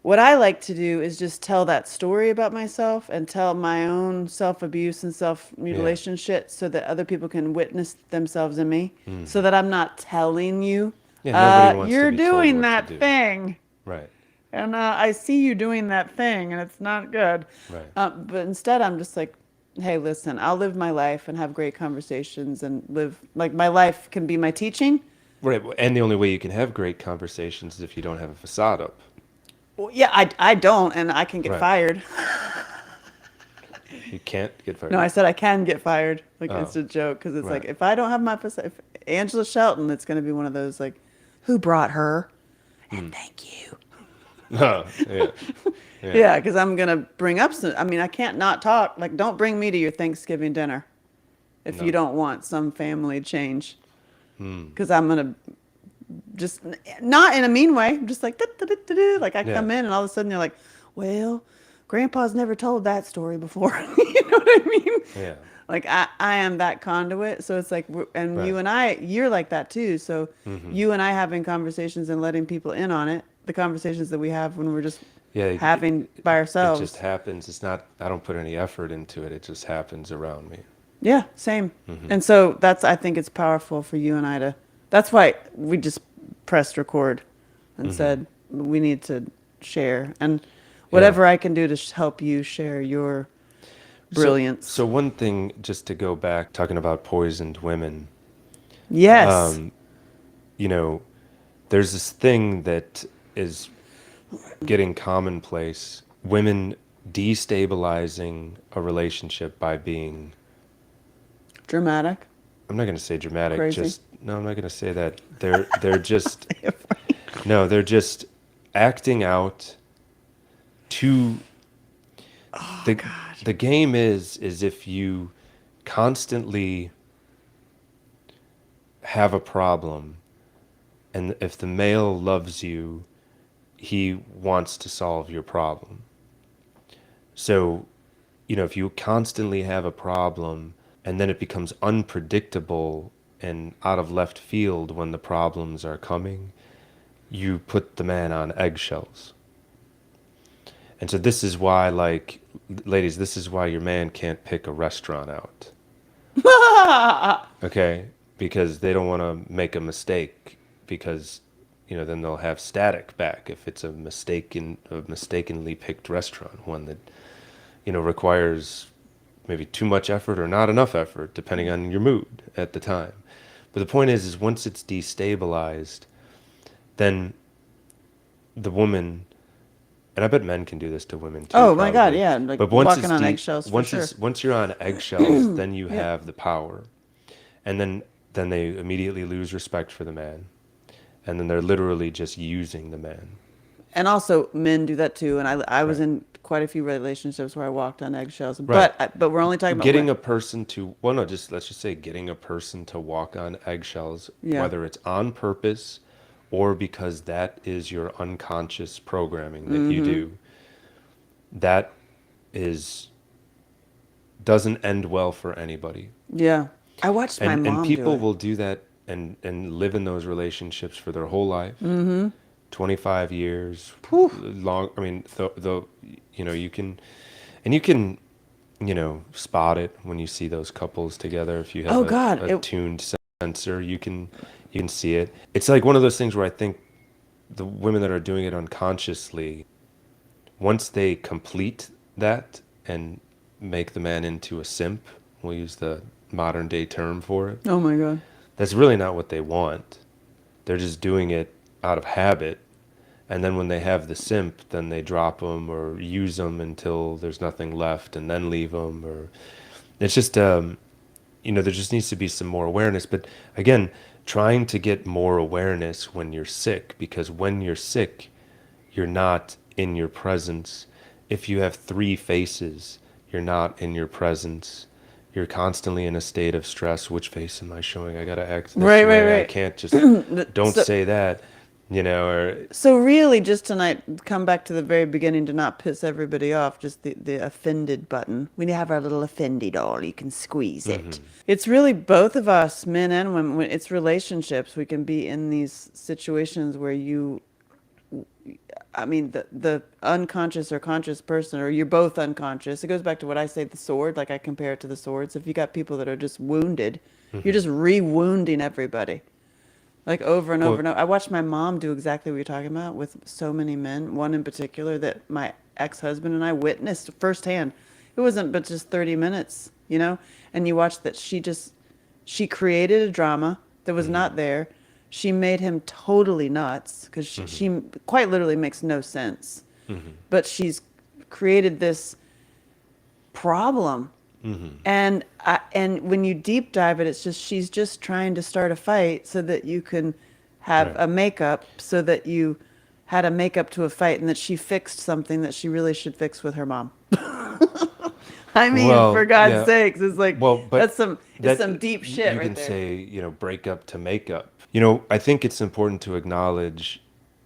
what I like to do is just tell that story about myself and tell my own self abuse and self Yeah. mutilation shit so that other people can witness themselves in me. So Mm-hmm. that I'm not telling you, Yeah. Nobody wants to you're be told doing what to that do. thing. Right. And I see you doing that thing and it's not good. Right. But instead, I'm just like, hey, listen, I'll live my life and have great conversations and live like my life can be my teaching. Right. And the only way you can have great conversations is if you don't have a facade up. Well, yeah, I don't, and I can get Right. fired. You can't get No, I fired. said I can get fired. Like Oh. it's a joke because it's like Right. if I don't have my if Angela Shelton, it's going to be one of those like, who brought her? And Hmm. thank you. Oh, yeah. Yeah. Yeah, because I'm going to bring up some. I mean, I can't not talk. Like, don't bring me to your Thanksgiving dinner if you No. don't want some family change. Hmm. Because I'm going to just not in a mean way. I'm just like, like I Yeah. come in and all of a sudden you're like, well, Grandpa's never told that story before. You know what I mean? Yeah. Like I am that conduit. So it's like, and Right. you and I, you're like that too. So Mm-hmm. you and I having conversations and letting people in on it, the conversations that we have when we're just Yeah. having by It just ourselves. happens. It's not, I don't put any effort into it. It just happens around me. Yeah, same. Mm-hmm. And so I think it's powerful for you and I that's why we just pressed record and Mm-hmm. said we need to share. And Yeah. whatever I can do to help you share your So, brilliance. so one thing, just to go back, talking about poisoned women, Yes. um, you know, there's this thing that is getting commonplace. Women destabilizing a relationship by being, Dramatic. I'm not going to say dramatic, Crazy. just, no, I'm not going to say that. They're just, no, they're just acting out to, Oh the, God. the game is if you constantly have a problem, and if the male loves you, he wants to solve your problem. So, if you constantly have a problem and then it becomes unpredictable and out of left field when the problems are coming, you put the man on eggshells. And so this is why, like, ladies, this is why your man can't pick a restaurant out. Okay? Because they don't want to make a mistake because, then they'll have static back if it's a mistakenly picked restaurant, one that, requires maybe too much effort or not enough effort, depending on your mood at the time. But the point is once it's destabilized, then the woman, and I bet men can do this to women too, Oh my God, probably. yeah, like But walking on eggshells for sure. once you're on eggshells, then you Yep. have the power, and then they immediately lose respect for the man, and then they're literally just using the man. And also, men do that too. And I was Right. in quite a few relationships where I walked on eggshells. Right. But we're only talking about Getting women. a person to, well, no, just let's just say getting a person to walk on eggshells, Yeah. whether it's on purpose or because that is your unconscious programming that you do, that is doesn't end well for anybody. Yeah. I watched my And mom do people it. will do that and live in those relationships for their whole life. 25 years Whew. long. I mean, you can, and you can, spot it when you see those couples together. If you have Oh God. a tuned sensor, you can see it. It's like one of those things where I think the women that are doing it unconsciously, once they complete that and make the man into a simp, we'll use the modern day term for it, Oh my God. that's really not what they want. They're just doing it out of habit. And then when they have the simp, then they drop them or use them until there's nothing left and then leave them. Or it's just, there just needs to be some more awareness. But again, trying to get more awareness when you're sick, because when you're sick, you're not in your presence. If you have three faces, you're not in your presence. You're constantly in a state of stress. Which face am I showing? I gotta act this Right, right, way. I right. can't just, don't So, say that, or so really, just tonight, come back to the very beginning to not piss everybody off. Just the offended button. We have our little offended doll. You can squeeze it. It's really both of us, men and women. When it's relationships, we can be in these situations where I mean, the unconscious or conscious person, or you're both unconscious. It goes back to what I say, the sword. Like I compare it to the swords. If you got people that are just wounded, you're just re-wounding everybody. Like over and over well, and over. I watched my mom do exactly what you're talking about with so many men. One in particular that my ex-husband and I witnessed firsthand. It wasn't but just 30 minutes, you know? And you watch that she created a drama that was not there. She made him totally nuts because she quite literally makes no sense. But she's created this problem. And when you deep dive it, it's just she's just trying to start a fight so that you can have right. a makeup, so that you had a makeup to a fight, and that she fixed something that she really should fix with her mom. I mean, for Well, God's yeah. sakes, it's like Well, but it's that some deep shit you right can there. say, break up to make up. I think it's important to acknowledge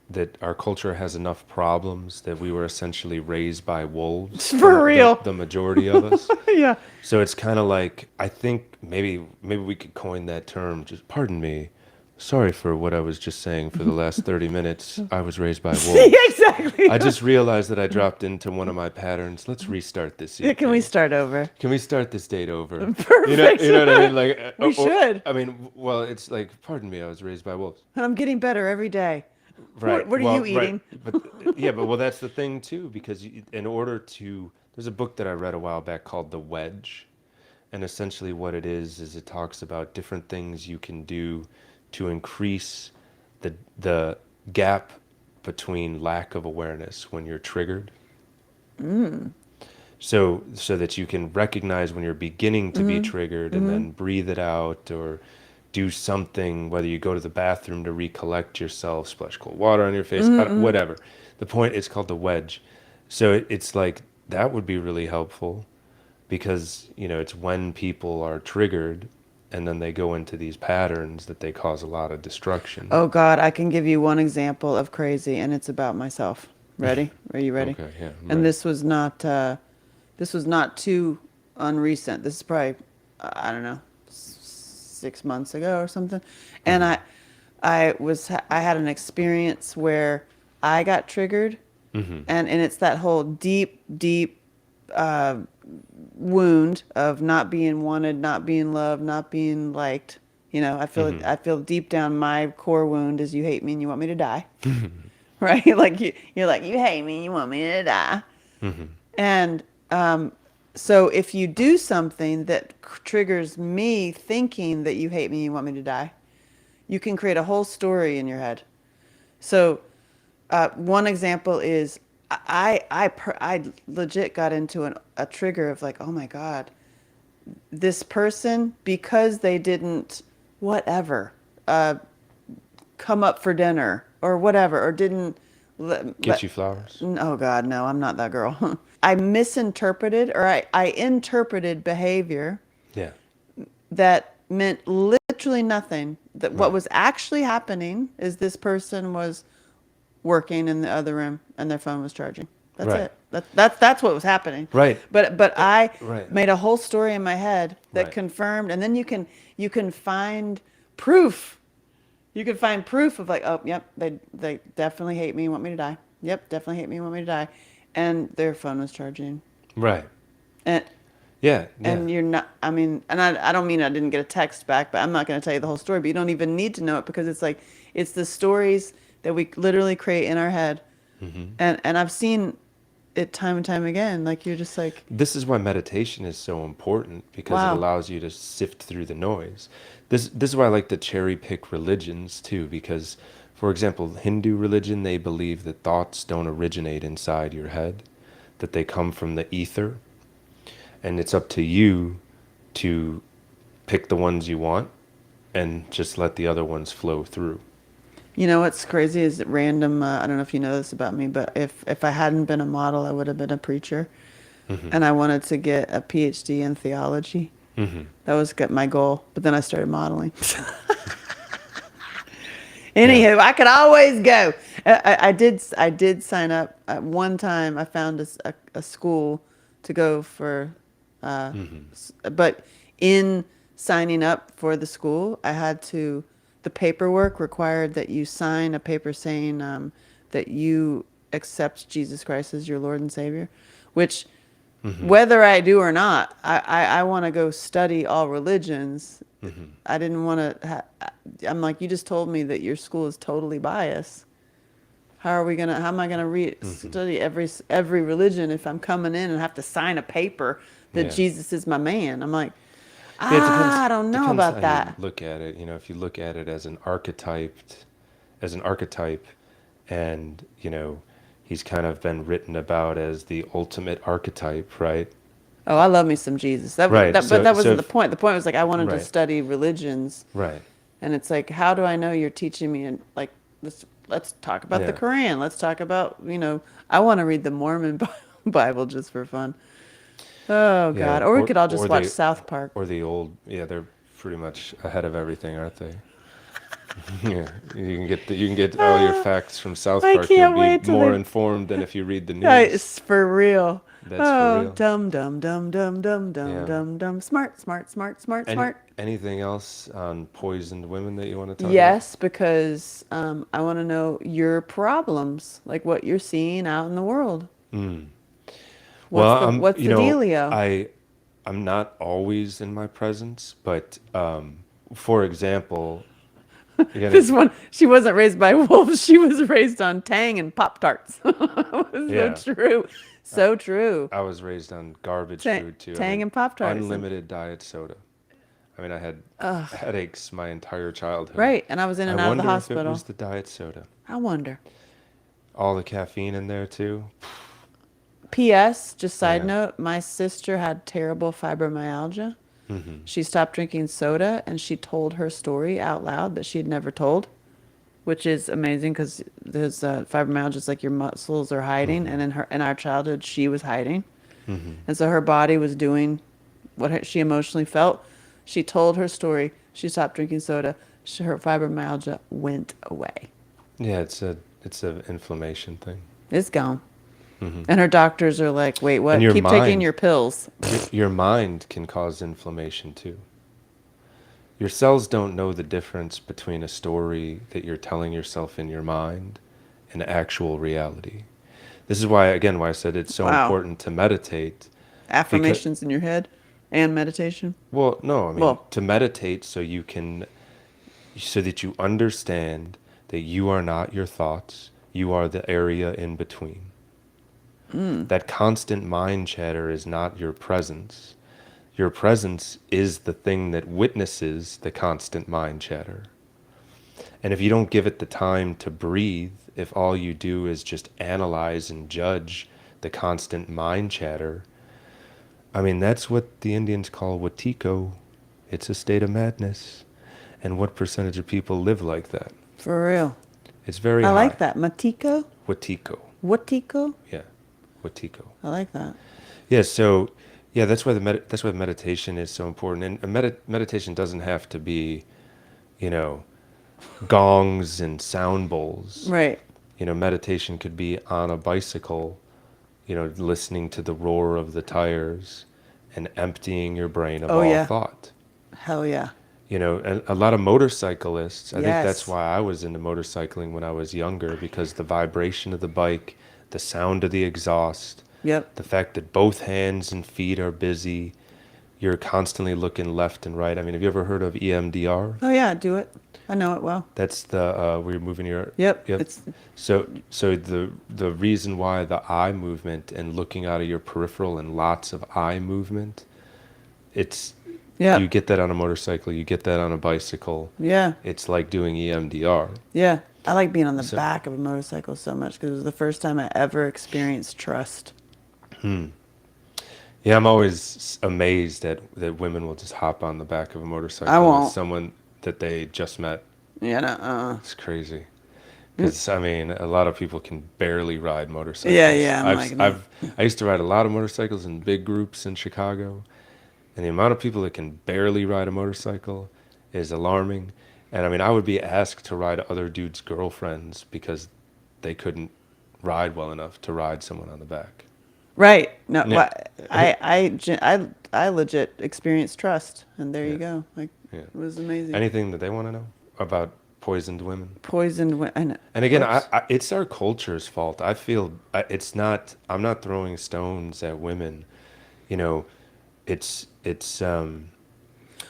that our culture has enough problems that we were essentially raised by wolves, For real. the majority of us. Yeah. So it's kind of like I think maybe we could coin that term. Just pardon me. Sorry for what I was just saying for the last 30 minutes. I was raised by Yeah, wolves. exactly. I just realized that I dropped into one of my patterns. Let's restart this Yeah, can we evening. start over? Can we start this date over? Perfect. You know what I mean? Like, We should. I mean, well, it's like, pardon me, I was raised by wolves. And I'm getting better every day. Right. What are Well, you right. eating? But yeah, but well, that's the thing too, because in order to, there's a book that I read a while back called The Wedge, and essentially what it is it talks about different things you can do to increase the gap between lack of awareness when you're triggered. So that you can recognize when you're beginning to be triggered and then breathe it out or do something, whether you go to the bathroom to recollect yourself, splash cold water on your face, whatever. The point is called the wedge. So it's like that would be really helpful because, it's when people are triggered and then they go into these patterns that they cause a lot of destruction. Oh God, I can give you one example of crazy, and it's about myself. Ready? Are you ready? Okay, yeah, I'm And ready. this was not too unrecent. This is probably, I don't know, 6 months ago or something. And I had an experience where I got triggered, Mm-hmm. And it's that whole deep uh, wound of not being wanted, not being loved, not being liked. You know, Mm-hmm. I feel deep down my core wound is you hate me and you want me to die, right? Like you're like you hate me, you want me to die, Mm-hmm. and so if you do something that triggers me thinking that you hate me, you want me to die, you can create a whole story in your head. So one example is I legit got into a trigger of like, oh my God, this person, because they didn't, whatever, uh, come up for dinner or whatever, or didn't Get you flowers. oh God, no, I'm not that girl. I misinterpreted or I interpreted behavior Yeah. that meant literally nothing. That what Right. was actually happening is this person was working in the other room and their phone was charging. That's Right. it. That's what was happening. Right. But I Right. made a whole story in my head that Right. confirmed, and then you can find proof. You can find proof of like, oh, yep, they definitely hate me and want me to die. Yep, definitely hate me and want me to die. And their phone was charging. Right. And Yeah. Yeah. and you're not, I mean, and I don't mean I didn't get a text back, but I'm not going to tell you the whole story, but you don't even need to know it because it's like, it's the stories that we literally create in our head. Mm-hmm. And I've seen it time and time again. Like, you're just like, This is why meditation is so important because it wow. allows you to sift through the noise. This is why I like to cherry pick religions too, because for example, Hindu religion, they believe that thoughts don't originate inside your head, that they come from the ether, and it's up to you to pick the ones you want and just let the other ones flow through. You know what's crazy is that random, I don't know if you know this about me, but if I hadn't been a model, I would have been a preacher. Hmm. And I wanted to get a PhD in theology. Hmm. That was my goal. But then I started modeling. Yeah. Anywho, I could always go. I did sign up. At one time, I found a school to go for, Hmm. but in signing up for the school, I had to, the paperwork required that you sign a paper saying that you accept Jesus Christ as your Lord and Savior, which Hmm. whether I do or not, I want to go study all religions. Hmm. I didn't want to. I'm like, you just told me that your school is totally biased. How are we gonna? How am I gonna Hmm. study every religion if I'm coming in and have to sign a paper that Yeah. Jesus is my man? I'm like, Yeah, it depends I don't know depends about how you that. look at it. You know, if you look at it as an archetype, and he's kind of been written about as the ultimate archetype, right? Oh, I love me some Jesus. Right. But So that so wasn't the if, point. The point was like I wanted to right, study religions. right. And it's like, how do I know you're teaching me? And like, let's talk about the Yeah. Quran. Let's talk about, I want to read the Mormon Bible just for fun. Oh Yeah, God. Or we could all just watch South Park. or the old, yeah, they're pretty much ahead of everything, aren't they? Yeah, you can get all your Ah, facts from South I Park. You'll can't be wait till more they. informed than if you read the news. It's for real. That's for Oh, real. dum dum dum dum dum dum Yeah. dum dum. Smart, smart, smart, smart, smart. Anything else on poisoned women that you want to talk about? Yes, because I want to know your problems, like what you're seeing out in the world. Mm. Well, What's the dealio? I'm not always in my presence, but for example, This again, one, she wasn't raised by wolves. She was raised on Tang and Pop Tarts. It was yeah, so true. I, So true. I was raised on garbage food too. I Tang mean, and Pop Tarts. And, unlimited diet soda. I mean, I had ugh, headaches my entire childhood. right. And I was in I and out of the wonder if it was hospital. the diet soda. I wonder. All the caffeine in there too. P.S. Just side Yeah. note, my sister had terrible fibromyalgia. Hmm. She stopped drinking soda and she told her story out loud that she had never told, which is amazing because there's fibromyalgia is like your muscles are hiding, Hmm. and in our childhood she was hiding, Hmm. and so her body was doing what she emotionally felt. She told her story. She stopped drinking soda. Her fibromyalgia went away. Yeah, it's a inflammation thing. It's gone. Hmm. And her doctors are like, wait, And what? your Keep taking mind, your pills. your mind can cause inflammation too. Your cells don't know the difference between a story that you're telling yourself in your mind and actual reality. This is why, again, why I said it's so Wow. important to meditate. Because, Affirmations in your head and meditation. well, no, I mean, Well, to meditate so you can, so that you understand that you are not your thoughts, you are the area in between. That constant mind chatter is not your presence. Your presence is the thing that witnesses the constant mind chatter. And if you don't give it the time to breathe, if all you do is just analyze and judge the constant mind chatter, I mean, that's what the Indians call Watiko. It's a state of madness. And what percentage of people live like that? for real. It's very I high. like that. Matiko? Watiko. Watiko? Yeah. Watiko. I like that. Yeah, so yeah, that's why meditation is so important. And meditation doesn't have to be, you know, gongs and sound bowls. Right. Meditation could be on a bicycle, listening to the roar of the tires and emptying your brain of Oh, all yeah. thought. Hell yeah. And a lot of motorcyclists, I think that's Yes. why I was into motorcycling when I was younger, because the vibration of the bike, the sound of the exhaust, Yep. the fact that both hands and feet are busy, you're constantly looking left and right. I mean, have you ever heard of EMDR? Oh, yeah. Do it. I know it well. That's the where you're moving your Yep. yep. It's, So the reason why the eye movement and looking out of your peripheral and lots of eye movement, it's you yep. get that on a motorcycle, you get that on a bicycle. Yeah. It's like doing EMDR. Yeah. I like being on the So back of a motorcycle so much because it was the first time I ever experienced trust. yeah, I'm always amazed that women will just hop on the back of a I motorcycle with won't. someone that they just met. Yeah. No. It's crazy. Because I mean, a lot of people can barely ride motorcycles. Yeah. Yeah. I'm like, I used to ride a lot of motorcycles in big groups in Chicago, and the amount of people that can barely ride a motorcycle is alarming. And I mean, I would be asked to ride other dudes' girlfriends because they couldn't ride well enough to ride someone on the back. right. No. Yeah, I legit experienced trust, and there you yeah, go. Like, yeah. it was amazing. Anything that they want to know about poisoned women? Poisoned. And again, Whoops. it's our culture's fault. I feel it's not. I'm not throwing stones at women. You know, it's this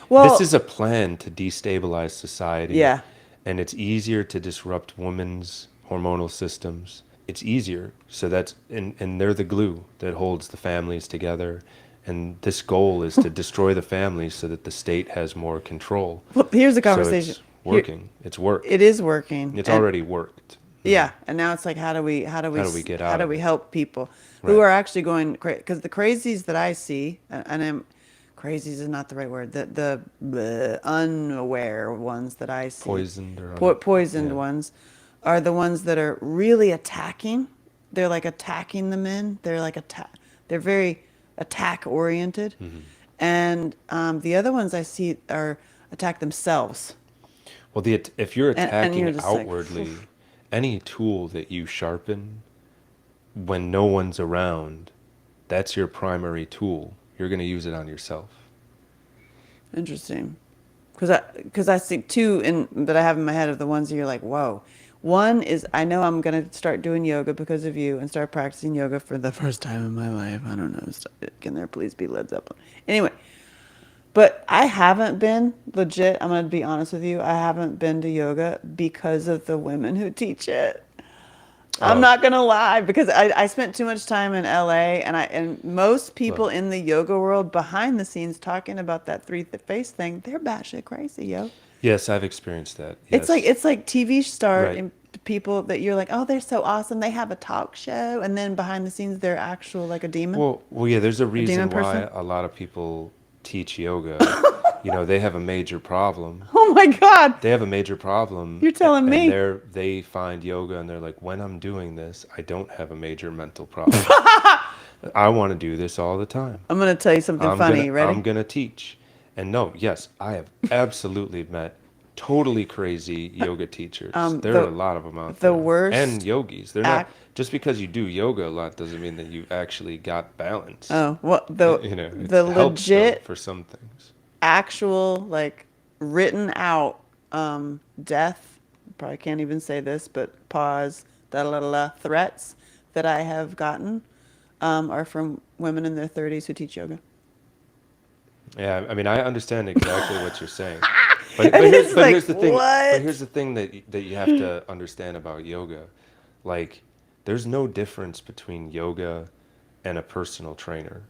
Well. is a plan to destabilize society, Yeah. and it's easier to disrupt women's hormonal systems. It's easier. So and they're the glue that holds the families together. And this goal is to destroy the families so that the state has more control. Well, here's the So conversation. it's Here, working. It's worked. it is working, It's and already worked. yeah, and now it's like, How do we get how out do of we it? help people who Right. are actually going crazy? Because the crazies that I see, and crazies is not the right word. The unaware ones that I see, Poisoned or poisoned yeah. ones, are the ones that are really attacking. They're like attacking the men. They're like attack. They're very attack oriented, and the other ones I see are attack themselves. Well, if you're And you're attacking just like, outwardly, any tool that you sharpen when no one's around, that's your primary tool. You're going to use it on yourself. interesting. Because I see two that I have in my head of the ones that you're like, whoa. One is I know I'm gonna start doing yoga because of you and start practicing yoga for the first time in my life. I don't know. Can there please be Led Zeppelin? Anyway, but I haven't been legit. I'm gonna be honest with you. I haven't been to yoga because of the women who teach it. I'm Oh, not gonna lie because I spent too much time in LA and most look. people in the yoga world behind the scenes talking about that face thing, they're batshit crazy, yo. Yes, I've experienced that. It's like Yes. TV star Right. and people that you're like, oh, they're so awesome. They have a talk show, and then behind the scenes, they're actual like Well, yeah, there's a a demon reason person. why a lot of people teach yoga. They have a major problem. Oh my God, They have a major problem, you're telling and me. they find yoga and they're like, when I'm doing this, I don't have a major mental problem. I want to do this all the time. I'm gonna tell you something funny. You I'm ready? gonna teach. And no, yes, I have absolutely met totally crazy yoga teachers. There are a The lot of them out the there. And worst yogis. They're not act. just because you do yoga a lot doesn't mean that you actually got balance. Oh, well, It the helps though legit for some things. actual like written out death. Probably can't even say this, but pause. Da da da da threats that I have gotten are from women in their 30s who teach yoga. Yeah, I mean, I understand exactly what you're saying, but And it's like, here's the thing. But here's what? the thing that you have to understand about yoga. Like, there's no difference between yoga and a personal trainer.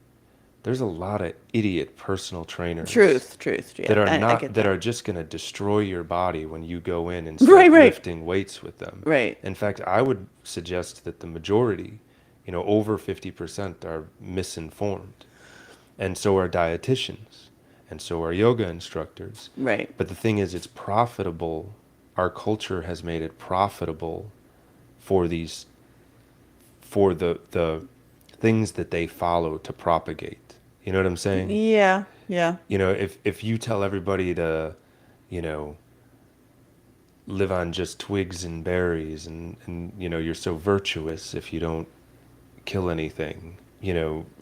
There's a lot of idiot personal trainers Truth, truth. Yeah, that are I not get that that. are just going to destroy your body when you go in and Right, start right, lifting weights with them. right. In fact, I would suggest that the majority, over 50% are misinformed. And so are dietitians, and so are yoga instructors. Right. But the thing is, it's profitable. Our culture has made it profitable for these for the things that they follow to propagate. You know what I'm saying? Yeah, yeah. If you tell everybody to, you know, live on just twigs and berries, and you're so virtuous if you don't kill anything,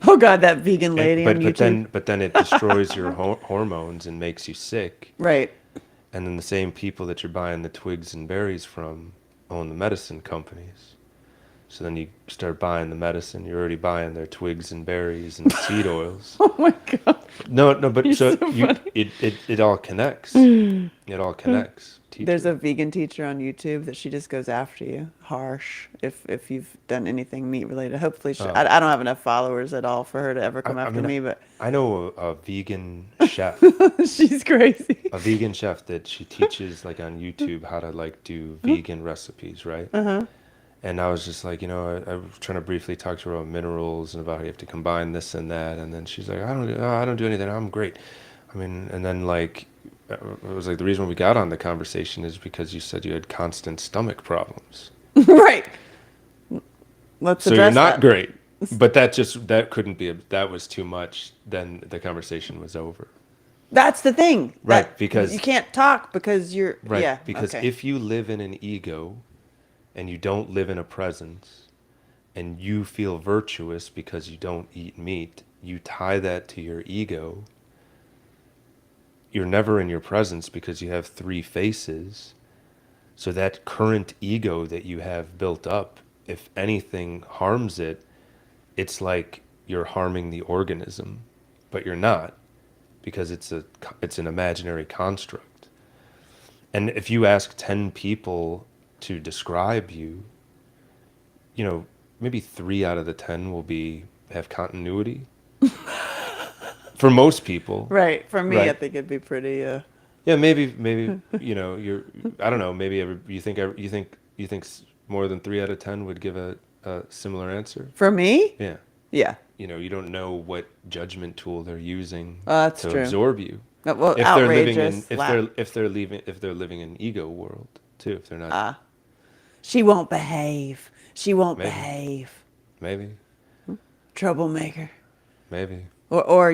Oh God, that vegan and lady on but YouTube. then it destroys your hormones and makes you sick. Right. And then the same people that you're buying the twigs and berries from own the medicine companies. So then you start buying the medicine, you're already buying their twigs and berries and seed oils. Oh my God, No, no, but you're so so you funny. it all connects. It all connects, There's teacher. a vegan teacher on YouTube that she just goes after you, harsh, if you've done anything meat related. Hopefully, Oh, I don't have enough followers at all for her to ever I, come I after mean, me, but I know a vegan chef, she's crazy. that she teaches like on YouTube how to like do vegan recipes, right? Uh-huh. And I was just like, I was trying to briefly talk to her about minerals and about how you have to combine this and that. And then she's like, I don't do anything. I'm great. I mean, and then like, it was like the reason we got on the conversation is because you said you had constant stomach problems. Right. Let's So you're address not that. great, but that couldn't be, that was too much. Then the conversation was over. That's the thing. Right. That you can't talk because you're, Right. yeah, Because okay. if you live in an ego and you don't live in a presence, and you feel virtuous because you don't eat meat, you tie that to your ego. You're never in your presence because you have three faces. So that current ego that you have built up, if anything harms it, it's like you're harming the organism, but you're not, because it's an imaginary construct. And if you ask 10 people to describe you, you know, maybe 3 out of the 10 will be have continuity for most people, Right. For me, I right? think it'd be pretty, Yeah, maybe you're I don't know, maybe you think more than 3 out of 10 would give a similar answer. for me? Yeah, Yeah. you don't know what judgment tool they're using That's to true. absorb you. Well, If they're living in outrageous. if they're living in ego world too, if they're not, Ah, she won't behave. She won't maybe behave. maybe Troublemaker. maybe. Or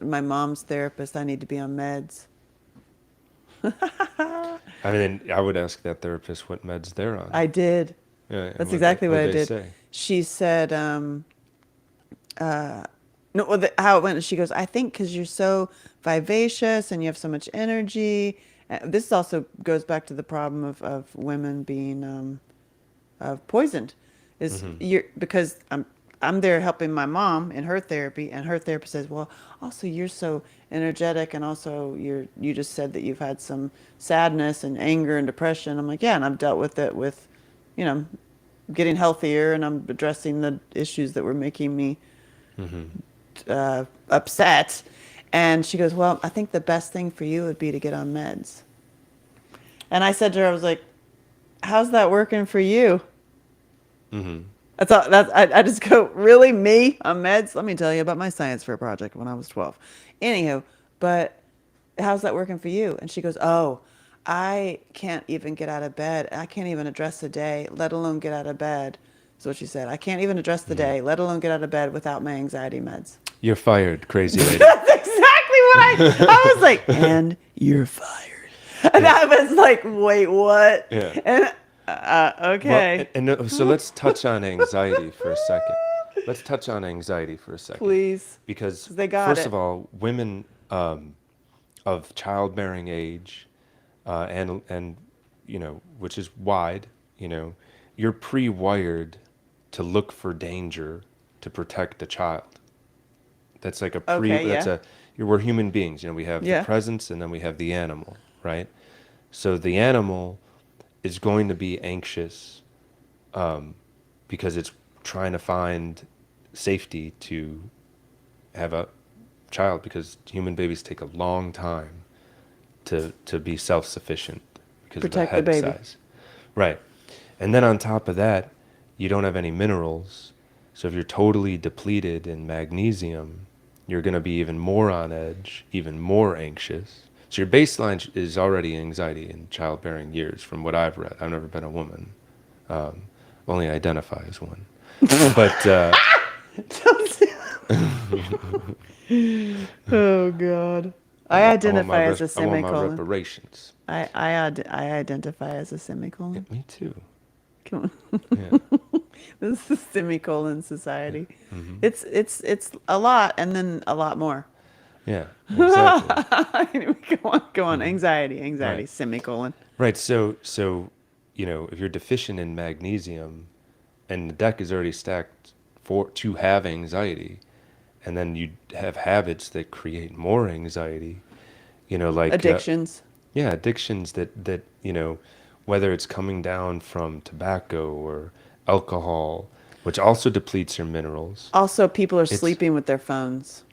my mom's therapist. I need to be on meds. I mean, I would ask that therapist what meds they're on. I did. Yeah, and That's exactly what what I they did. say. She said, no, well, how it went. She goes, I think because you're so vivacious and you have so much energy. This also goes back to the problem of women being poisoned, is Hmm. you're because I'm there helping my mom in her therapy, and her therapist says, well, also you're so energetic, and also you just said that you've had some sadness and anger and depression. I'm like, yeah, and I've dealt with it with, you know, getting healthier, and I'm addressing the issues that were making me Hmm. upset. And she goes, well, I think the best thing for you would be to get on meds. And I said to her, I was like, how's that working for you? Hmm. That's all. I just go, really, me on meds? Let me tell you about my science fair project when I was 12. Anywho, but how's that working for you? And she goes, oh, I can't even get out of bed. I can't even address the day, let alone get out of bed. That's what she said. I can't even address the Hmm. day, let alone get out of bed without my anxiety meds. You're fired, crazy lady. That's exactly what I was like, and you're fired. And Yeah. I was like, wait, what? Yeah. And Well, okay, so let's touch on anxiety for a second. Let's touch on anxiety for a second. please, Because, because they got first of it. all, women of childbearing age, and which is wide, you're pre-wired to look for danger to protect the child. That's like a Okay, that's yeah. a, we're human beings. You know, we have the Yeah. presence and then we have the animal, right? So the animal is going to be anxious because it's trying to find safety to have a child, because human babies take a long time to be self-sufficient because of the Protect the head baby. size. Right. And then on top of that, you don't have any minerals. So if you're totally depleted in magnesium, you're going to be even more on edge, even more anxious. So your baseline is already anxiety in childbearing years, from what I've read. I've never been a woman, only identify as one. But Oh God. I identify as a I want my semicolon. reparations. I identify as a Yeah, semicolon. me too. Come Yeah. on. This is semicolon society. Hmm. It's a lot and then a lot more. Yeah, exactly. Go on. Hmm. Anxiety, Right. semicolon. Right. So, if you're deficient in magnesium and the deck is already stacked for to have anxiety, and then you have habits that create more anxiety, like Addictions. yeah, addictions that, whether it's coming down from tobacco or alcohol, which also depletes your minerals. Also, people are It's sleeping with their phones.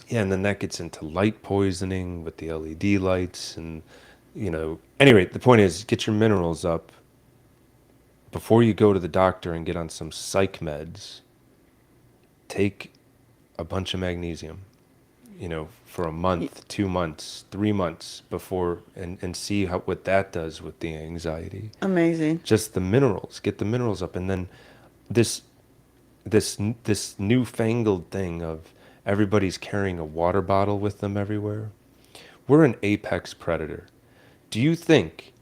Yeah, and then that gets into light poisoning with the LED lights and anyway, the point is get your minerals up before you go to the doctor and get on some psych meds. Take a bunch of magnesium, for a Y- month, 2 months, 3 months before, and see what that does with the anxiety. Amazing. Just the minerals, get the minerals up, and then this this newfangled thing of everybody's carrying a water bottle with them everywhere. We're an apex predator. Do you think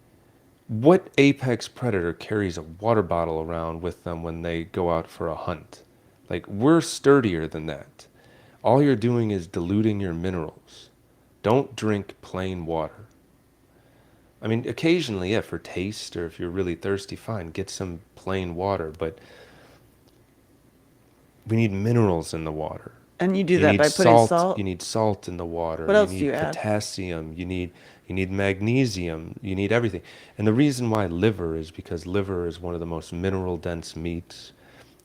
what apex predator carries a water bottle around with them when they go out for a hunt? Like, we're sturdier than that. All you're doing is diluting your minerals. Don't drink plain water. I mean, occasionally, yeah, for taste, or if you're really thirsty, fine, get some plain water, but we need minerals in the water. And you do that by putting You salt. need salt in the water. What You else do you need add? potassium. You need magnesium. You need everything. And the reason why liver is because liver is one of the most mineral dense meats.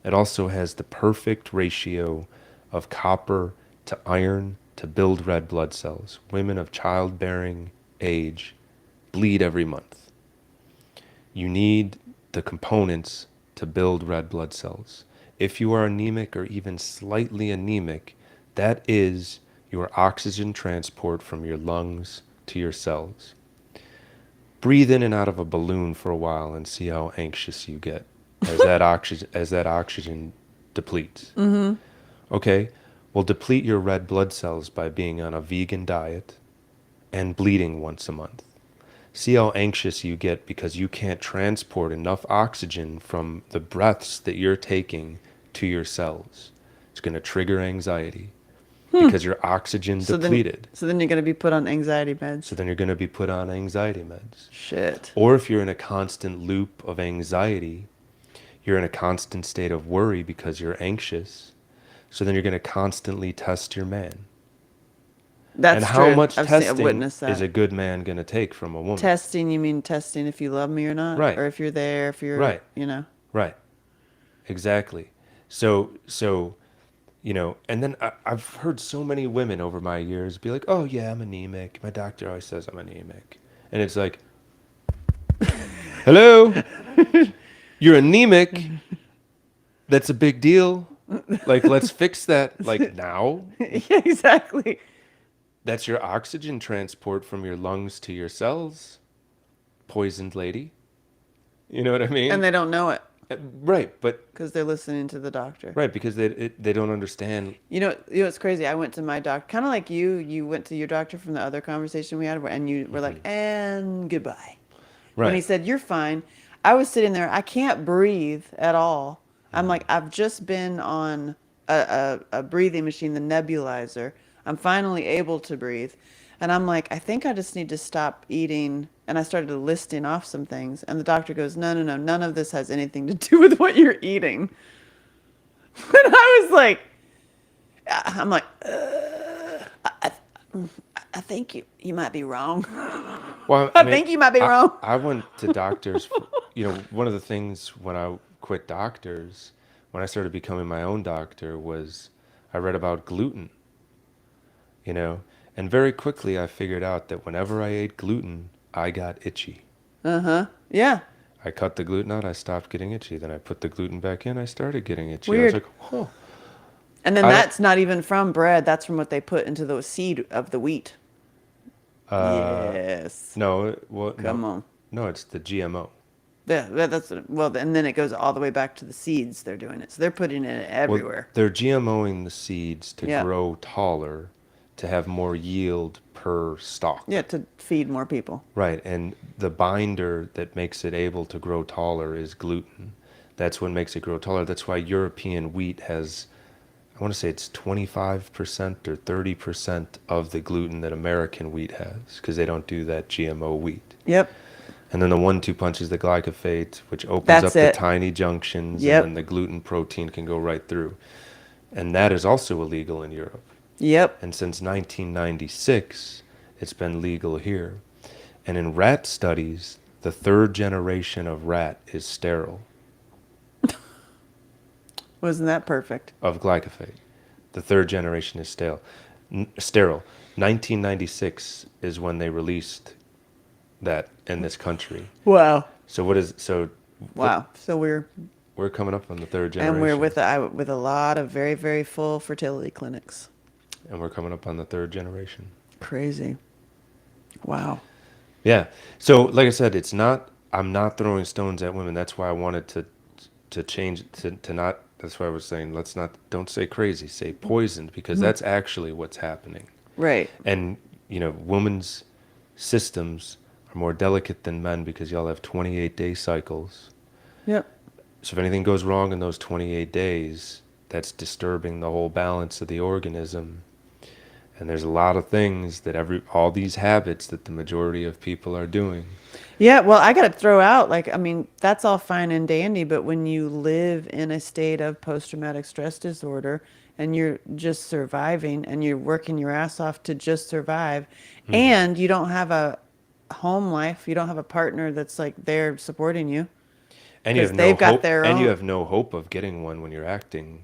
It also has the perfect ratio of copper to iron to build red blood cells. Women of childbearing age bleed every month. You need the components to build red blood cells. If you are anemic or even slightly anemic, that is your oxygen transport from your lungs to your cells. Breathe in and out of a balloon for a while and see how anxious you get as that oxygen depletes. Mm-hmm. Okay? Well, deplete your red blood cells by being on a vegan diet and bleeding once a month. See how anxious you get because you can't transport enough oxygen from the breaths that you're taking to your cells. It's going to trigger anxiety because you're oxygen So then, depleted. so then you're gonna be put on anxiety So meds. then you're going to be put on anxiety meds. Shit. Or if you're in a constant loop of anxiety, you're in a constant state of worry because you're anxious. So then you're going to constantly test your man. And That's how true. much I've testing witnessed is that. a good man going to take from a woman? Testing, you mean testing if you love me or not, Right, or if you're there, if you're, right, you know. right. Exactly. So, and then I've heard so many women over my years be like, "Oh yeah, I'm anemic. My doctor always says I'm anemic," and it's like, "Hello, you're anemic. That's a big deal. Like, let's fix that. Like now. Yeah, exactly. That's your oxygen transport from your lungs to your cells, poisoned lady. You know what I And mean? they don't know it Right, but because they're listening to the doctor. right because they don't understand. It's crazy. I went to my doctor, kind of like you. You went to your doctor from the other conversation we had, and you were like, "And goodbye." When he Right. said, "You're fine," I was sitting there. I can't breathe at all. I'm like, I've just been on a breathing machine, the nebulizer. I'm finally able to breathe. And I'm like, I think I just need to stop eating. And I started listing off some things. And the doctor goes, no, no, no, none of this has anything to do with what you're eating. And I was like, I'm like, I think you might be wrong. Well, I I mean, think you might be I wrong. I went to doctors for, one of the things when I quit doctors, when I started becoming my own doctor, was I read about gluten, you know, and very quickly I figured out that whenever I ate gluten, I got itchy. Yeah, I cut the gluten out, I stopped getting itchy. Then I put the gluten back in, I started getting itchy. I was weird. like, oh, And then I don't, that's not even from bread. That's from what they put into the seed of the wheat. uh, Yes. no, well, no, Come on. no, it's the GMO. Yeah, that's well, and then it goes all the way back to the seeds they're doing it. So they're putting it Well, everywhere. they're GMOing the seeds to Yeah. grow taller, to have more yield per Yeah, stalk. to feed more people. Right, and the binder that makes it able to grow taller is gluten. That's what makes it grow taller. That's why European wheat has, I want to say it's 25% or 30% of the gluten that American wheat has, because they don't do that GMO wheat. Yep. And then the 1-2 punch is the glyphosate, which opens That's up the it. tiny junctions, and then Yep. the gluten protein can go right through. And that is also illegal in Europe. Yep. And since 1996, it's been legal here. And in rat studies, the third generation of rat is sterile Wasn't that perfect? of glyphosate. The third generation is sterile. 1996 is when they released that in this country. Wow. So what Wow. So we're coming up on the third and we're generation, with a lot of very, very full fertility clinics. and we're coming up on the third generation. Crazy. Wow. Yeah. So, like I said, it's not. I'm not throwing stones at women. That's why I wanted to change to not. That's why I was saying let's not. Don't say crazy. Say poisoned, because that's actually what's happening. Right. And women's systems are more delicate than men because y'all have 28-day cycles. Yep. So if anything goes wrong in those 28 days, that's disturbing the whole balance of the organism. And there's a lot of things that all these habits that the majority of people are doing. Yeah, well, I got to throw out, like, I mean, that's all fine and dandy, but when you live in a state of post-traumatic stress disorder and you're just surviving and you're working your ass off to just survive, Hmm. and you don't have a home life, you don't have a partner that's like there supporting you And you because have no they've got hope, their and you own, have no hope of getting one when you're acting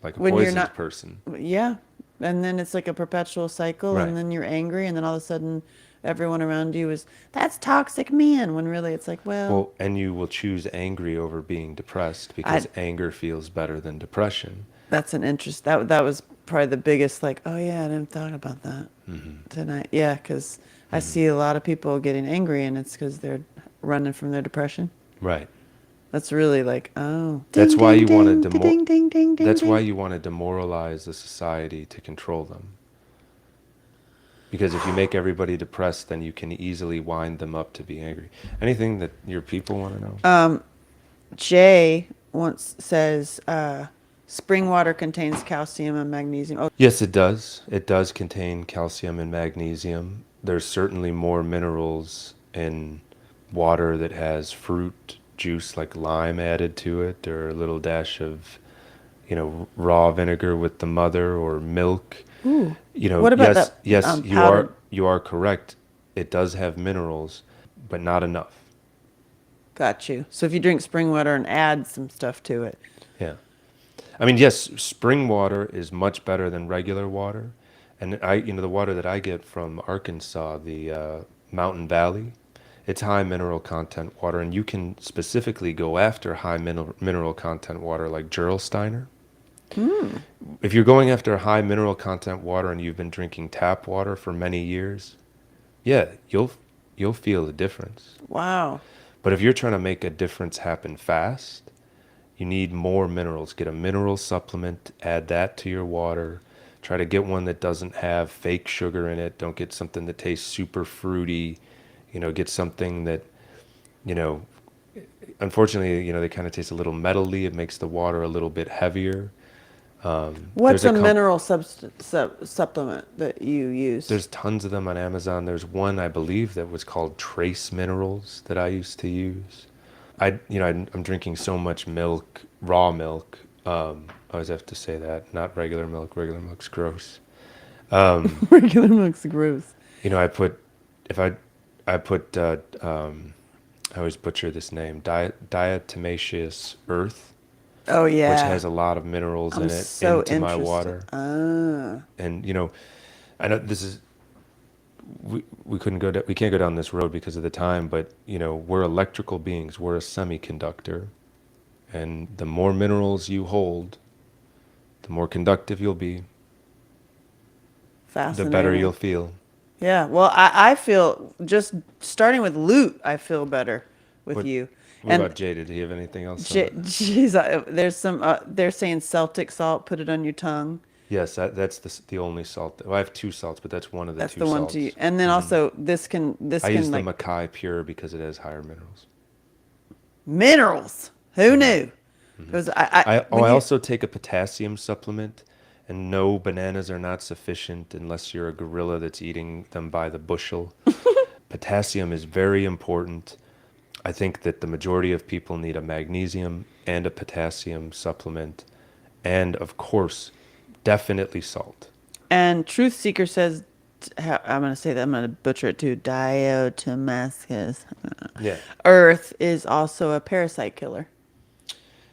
like a when you're poisoned not, person. yeah. And then it's like a perpetual cycle, and Right. then you're angry, and then all of a sudden everyone around you is, that's toxic man, when really it's like, well, Well, and you will choose angry over being depressed I because anger feels better than depression. That's an interest. That was probably the biggest. Like, oh yeah, I didn't thought about that tonight. Yeah, because I Hmm. see a lot of people getting angry, and it's because they're running from their depression. Right. That's really like, oh, That's ding, why ding, you want to ding, ding, ding, ding, ding, that's why ding. you want to demoralize the society to control them. Because if you make everybody depressed, then you can easily wind them up to be angry. Anything that your people want to know? Jay once says, spring water contains calcium and magnesium. Oh, Yes, it does. It does contain calcium and magnesium. There's certainly more minerals in water that has fruit juice like lime added to it, or a little dash of, raw vinegar with the mother, or milk. ooh. What about Yes, that yes, you are powdered? you are correct. It does have minerals, but not enough. Got you. So if you drink spring water and add some stuff to it. Yeah. I mean, yes, spring water is much better than regular water. And the water that I get from Arkansas, the Mountain Valley, it's high mineral content water. And you can specifically go after high mineral content water like Gerolsteiner. If you're going after high mineral content water and you've been drinking tap water for many years, yeah, you'll feel a difference. Wow. But if you're trying to make a difference happen fast, you need more minerals. Get a mineral supplement, add that to your water. Try to get one that doesn't have fake sugar in it. Don't get something that tastes super fruity. Get something that, you know, unfortunately, they kind of taste a little metally. It makes the water a little bit heavier. What's There's a a comp mineral supplement that you use? there's tons of them on Amazon. There's one I believe that was called Trace Minerals that I used to use. I'm drinking so much milk, raw milk, I always have to say that, not regular milk. Regular milk's gross. Um, Regular milk's gross. I put, if I put, I always butcher this name, diatomaceous earth, Oh which yeah. has a lot of minerals I'm in it, so into my interested. water. Ah, And, I know this is, we couldn't go, we can't go down this road because of the time, but, we're electrical beings. We're a semiconductor. And the more minerals you hold, the more conductive you'll be, the better you'll fascinating. feel. Yeah. Well, I feel just starting with Lute, I feel better with What you. what And about Jada? Do you have anything else on that? geez, there's some. They're saying Celtic salt. Put it on your tongue. Yes, that's the only salt. Well, I have two salts, but that's one of the That's two the one to. salts. And then Hmm. also this I use can the like Mackay Pure because it has higher minerals. minerals. Who Hmm. knew? Hmm. Because I I when you also take a potassium supplement, and no, bananas are not sufficient unless you're a gorilla that's eating them by the bushel. Potassium is very important. I think that the majority of people need a magnesium and a potassium supplement, and of course, definitely salt. and Truth Seeker says I'm gonna say that I'm gonna butcher it too. Diatomaceous Yeah, Earth is also a parasite killer.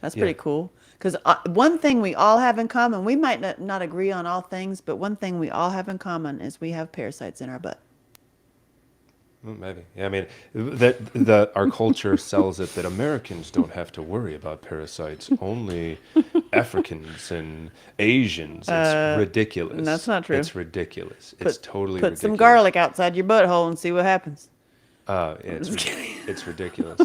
That's yeah. pretty cool. Because one thing we all have in common, we might not agree on all things, but one thing we all have in common is we have parasites in our butt. Maybe. Yeah, I mean, that our culture sells it that Americans don't have to worry about parasites, only Africans and Asians. It's And that's ridiculous. not true. It's ridiculous. It's Put totally put some ridiculous. garlic outside your butthole and see what happens. Yeah, I'm just kidding. it's ridiculous.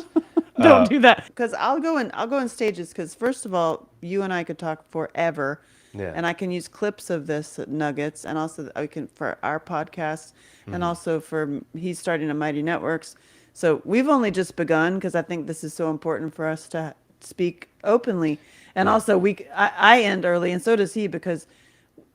Don't Uh, do that. Because I'll go in stages. Because first of all, you and I could talk forever, yeah. and I can use clips of this nuggets, and also I can for our podcast, and Hmm. also for he's starting a Mighty Networks. So we've only just begun because I think this is so important for us to speak openly, and Yeah. also I end early, and so does he because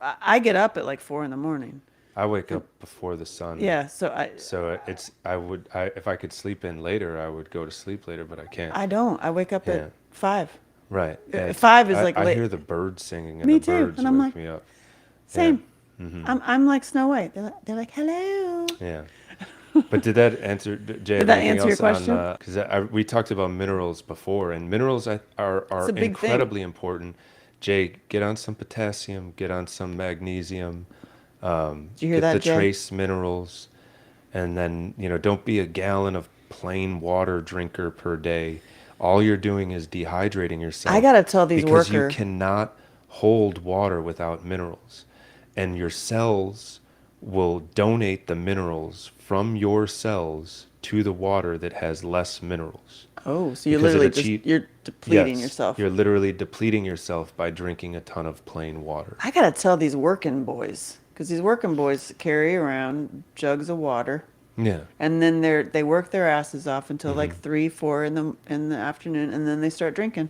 I get up at like 4 in the morning. I wake And up before the sun, yeah, so so if I could sleep in later, I would go to sleep later, but I can't. I don't. I wake up at Yeah. 5. Right. Five is like I late. hear the birds singing, and the Me too. birds And I'm like, wake me up. Yeah. same. Hmm. I'm like Snow White. They're like, hello. Yeah. But did that answer, Jay, Did have that anything answer your else on, question? because we talked about minerals before, and minerals It's are a big thing. incredibly important. Jay, get on some potassium, get on some magnesium, Did you hear get that, the Jay? trace minerals, and then, don't be a gallon of plain water drinker per day. All you're doing is dehydrating I yourself gotta tell these because you worker. cannot hold water without minerals. And your cells will donate the minerals from your cells to the water that has less minerals Oh, so you're because it literally just achieve you're depleting yes, yourself. you're literally depleting yourself by drinking a ton of plain water. I gotta tell these working boys because these working boys carry around jugs of water, Yeah. and then they work their asses off until like Hmm. 3, 4 in the afternoon, and then they start drinking.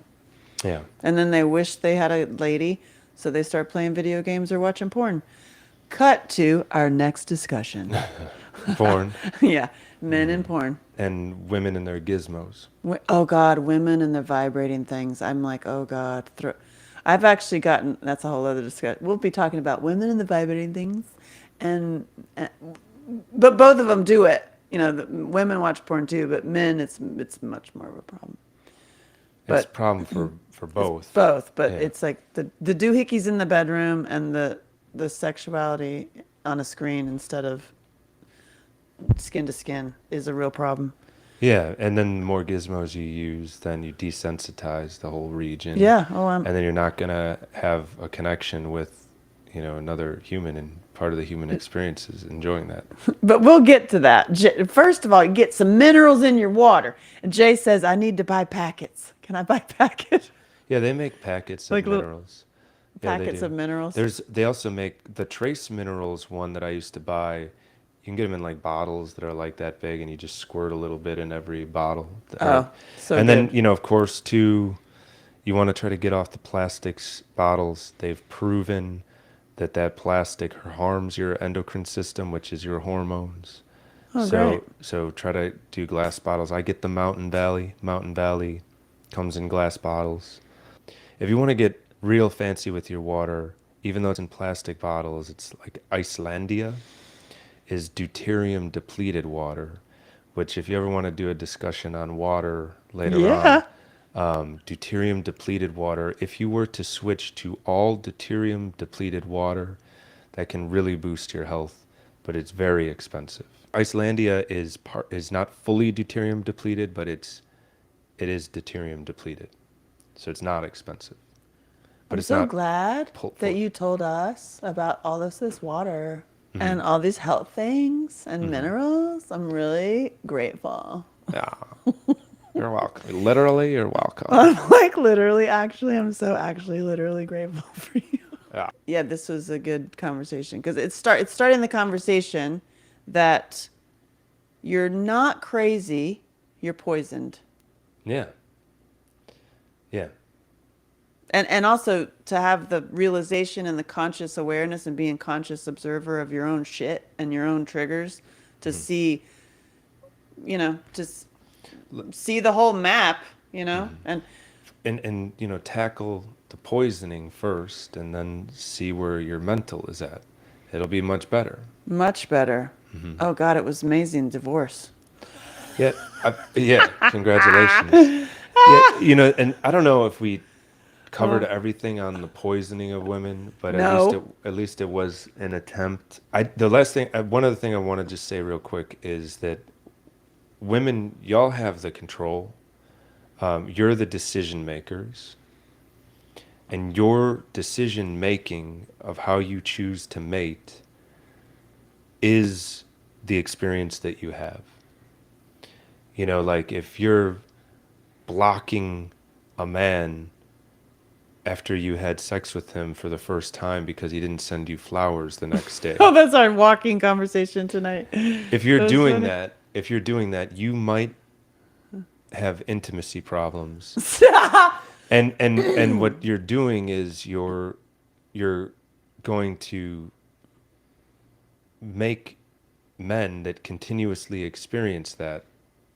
Yeah. And then they wish they had a lady, so they start playing video games or watching porn. Cut to our next discussion. Porn Yeah, men in porn. and women and their gizmos. Oh God, women and their vibrating things. I'm like, oh God. I've actually gotten, that's a whole other discussion. We'll be talking about women and the vibrating things. And but both of them do it. You know, the women watch porn too, but men, it's much more of a problem. It's a But problem for it's both. both. But Yeah. it's like the doohickeys in the bedroom and the sexuality on a screen instead of skin to skin is a real problem. Yeah, and then the more gizmos you use, then you desensitize the whole region, Yeah. Oh, and then you're not gonna have a connection with, another human, and part of the human experience is enjoying that. but we'll get to that. First of all, get some minerals in your water. And Jay says, I need to buy packets. Can I buy packets? Yeah, they make packets of Like little minerals. Yeah, they packets of do. minerals? They also make the trace minerals one that I used to buy. You can get them in like bottles that are like that big, and you just squirt a little bit in every bottle. Or, Oh, so and then, good. of course, too, you want to try to get off the plastics bottles. They've proven that plastic harms your endocrine system, which is your hormones. Oh, great. So try to do glass bottles. I get the Mountain Valley. Mountain Valley comes in glass bottles. If you want to get real fancy with your water, even though it's in plastic bottles, it's like Icelandia is deuterium depleted water, which if you ever want to do a discussion on water later on, Yeah. deuterium depleted water, if you were to switch to all deuterium depleted water, that can really boost your health, but it's very expensive. Icelandia is not fully deuterium depleted, but it is deuterium depleted, so it's not expensive, but I'm it's so not glad that full. you told us about all this water Hmm. and all these health things and Hmm. minerals. I'm really grateful. Yeah, you're welcome. Literally, you're welcome. I'm like literally, actually, I'm so actually literally grateful for you. Yeah. Yeah, this was a good conversation because it's starting the conversation that you're not crazy, you're poisoned. Yeah. Yeah. And also to have the realization and the conscious awareness and being conscious observer of your own shit and your own triggers to Hmm. see, see the whole map, Hmm. and And tackle the poisoning first, and then see where your mental is at. It'll be much better. much better. Hmm. Oh God, it was amazing divorce. Yeah. Yeah. Congratulations. Yeah. And I don't know if we covered Oh, everything on the poisoning of women, but no. at least it was an attempt. The last thing, one other thing I want to just say real quick is that women, y'all have the control. You're the decision makers, and your decision making of how you choose to mate is the experience that you have. Like if you're blocking a man after you had sex with him for the first time because he didn't send you flowers the next day. Oh, that's our walking conversation tonight. If you're That was doing funny. that, if you're doing that, you might have intimacy problems. And what you're doing is you're going to make men that continuously experience that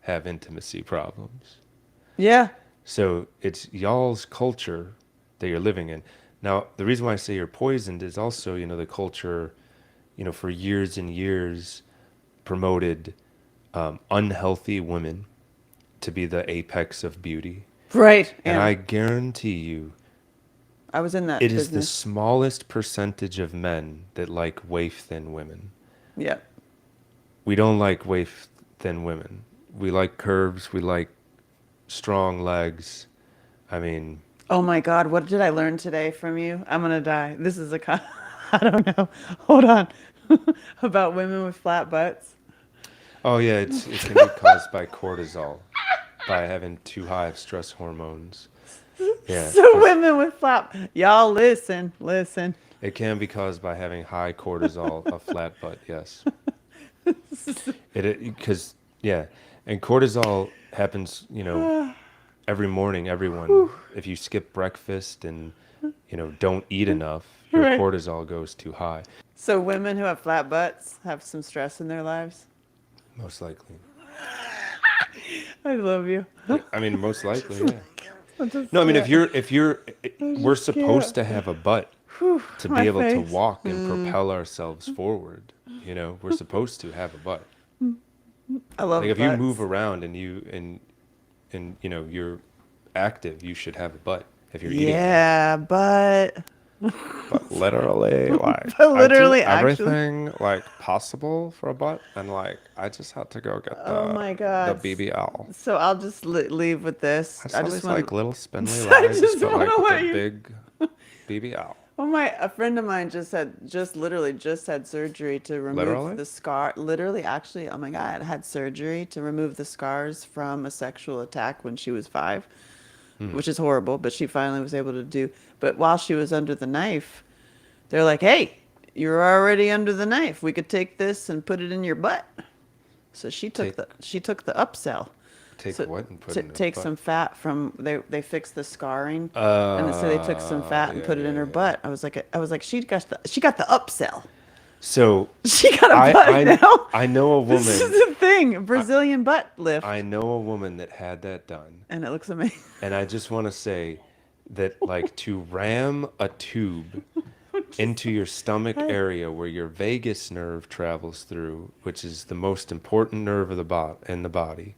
have intimacy problems. Yeah. So it's y'all's culture that you're living in. Now, the reason why I say you're poisoned is also, the culture, for years and years promoted unhealthy women to be the apex of beauty. Right. And And I guarantee you, I was in it that is the business. smallest percentage of men that like waif thin women. Yeah. We don't like waif thin women. We like curves. We like strong legs. I mean, Oh my God, what did I learn today from you? I'm gonna die. This is I don't know. Hold on. About women with flat butts. oh yeah, it can be caused by cortisol, by having too high of stress hormones. Yeah, So women with flat, y'all listen, listen. it can be caused by having high cortisol, a flat butt. Yes, it because yeah, and cortisol happens, every morning. Everyone, if you skip breakfast and don't eat enough, your Right. cortisol goes too high. So women who have flat butts have some stress in their lives. Most likely. I love you. Yeah, I mean, most likely, yeah. I'm just No, I mean, scared. if you're, I'm we're just supposed scared. to have a butt Whew, to be my able to face. walk and propel ourselves forward. We're supposed to have a butt. I Like love if you move butts. around and you're active, you should have a butt if you're eating enough. Yeah, but But literally, like, but I do literally, actually. everything like possible for a butt, and like I just had to go get Oh my the God. BBL. So I'll just leave with this. I I saw just these want. like little spindly I legs, just but want like to with a let you. big BBL. Oh my! A friend of mine just literally just had surgery to remove Literally? the scar. Literally, actually, oh my God, had surgery to remove the scars from a sexual attack when she was 5, Hmm. which is horrible. But she finally was able to do. But while she was under the knife, they're like, "Hey, you're already under the knife. We could take this and put it in your butt." So Take she took the upsell. take So what and put to in her take butt? some fat from they fixed the scarring, and so they took some fat and Yeah, put it in yeah, her yeah. butt. I was like she got the upsell. So She got a I butt I now. I know a This woman. is the thing, I, Brazilian butt I lift, know a woman that had that done, and it looks amazing. and I just want to say, that like to ram a tube into your stomach Hey. area where your vagus nerve travels through, which is the most important nerve of in the body,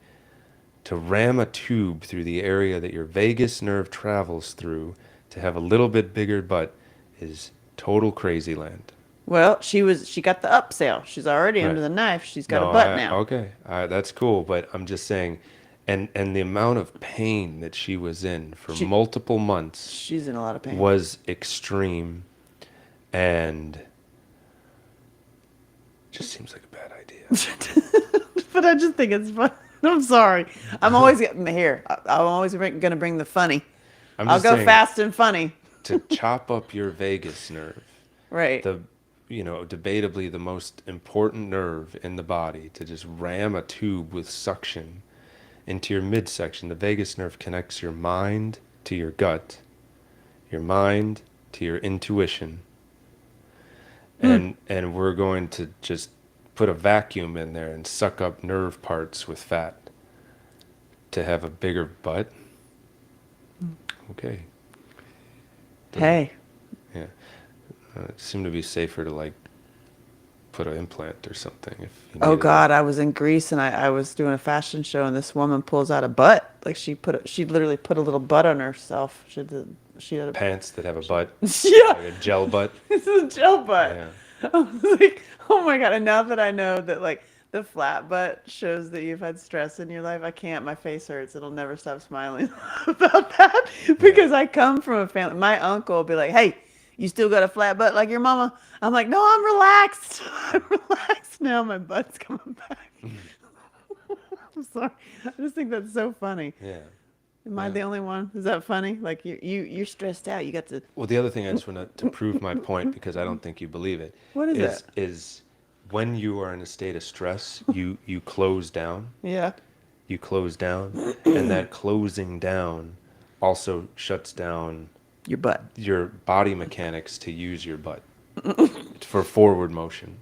to ram a tube through the area that your vagus nerve travels through to have a little bit bigger butt is total crazy land. Well, she got the upsell. She's already under Right. the knife. She's got a No, butt now. okay. That's cool, but I'm just saying and the amount of pain that she was in for She multiple months she's in a lot of pain. was extreme and just seems like a bad idea. But I just think it's fun. I'm sorry. I'm always getting here. I'm always going to bring the funny. I'm I'll just go saying fast and funny. to chop up your vagus nerve, Right. the debatably the most important nerve in the body, to just ram a tube with suction into your midsection. The vagus nerve connects your mind to your gut, your mind to your intuition. And we're going to just put a vacuum in there and suck up nerve parts with fat to have a bigger butt. Okay. Hey. Yeah. It seemed to be safer to like put an implant or something if you Oh needed God, I was in Greece and I was doing a fashion show and this woman pulls out a butt. Like she literally put a little butt on herself. She had a pants that have a butt, yeah. like a gel butt. This is a gel butt. Yeah. I was like, oh my God. And now that I know that like the flat butt shows that you've had stress in your life, I can't. My face hurts. It'll never stop smiling about that because I come from a family. My uncle will be like, hey, you still got a flat butt like your mama? I'm like, no, I'm relaxed. I'm relaxed now. My butt's coming back. I'm sorry. I just think that's so funny. Yeah. Am I Yeah. the only one? Is that funny? Like you're stressed out. You got to. Well, the other thing I just want to prove my point, because I don't think you believe it, What is that? is when you are in a state of stress, you close down. Yeah. You close down, and that closing down also shuts down Your butt. your body mechanics to use your butt for forward motion.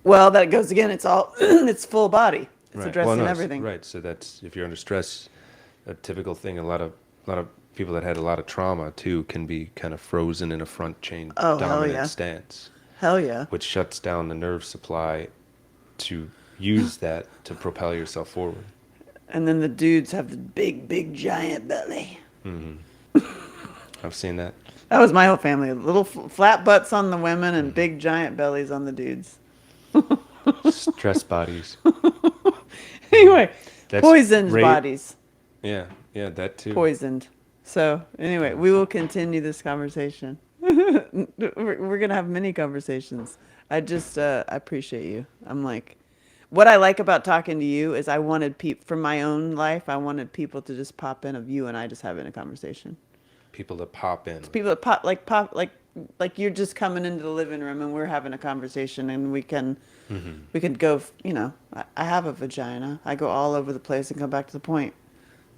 Well, that goes again. It's all. It's full body. It's Right. addressing Well, no, everything. right. So that's if you're under stress, a typical thing. A lot of people that had a lot of trauma too can be kind of frozen in a front chain Oh, hell dominant yeah. stance, Hell yeah. which shuts down the nerve supply to use that to propel yourself forward. And then the dudes have the big, giant belly. I've seen that. That was my whole family. Little flat butts on the women and big, giant bellies on the dudes. Stress bodies. Anyway, That's poisoned great. bodies. Yeah, yeah, that too. Poisoned. So, anyway, we will continue this conversation. We're going to have many conversations. I just, I appreciate you. I'm like, what I like about talking to you is I wanted people, from my own life, I wanted people to just pop in of you and I just having a conversation. People that pop in. People that like you're just coming into the living room and we're having a conversation and we can go, I have a vagina. I go all over the place and come back to the point.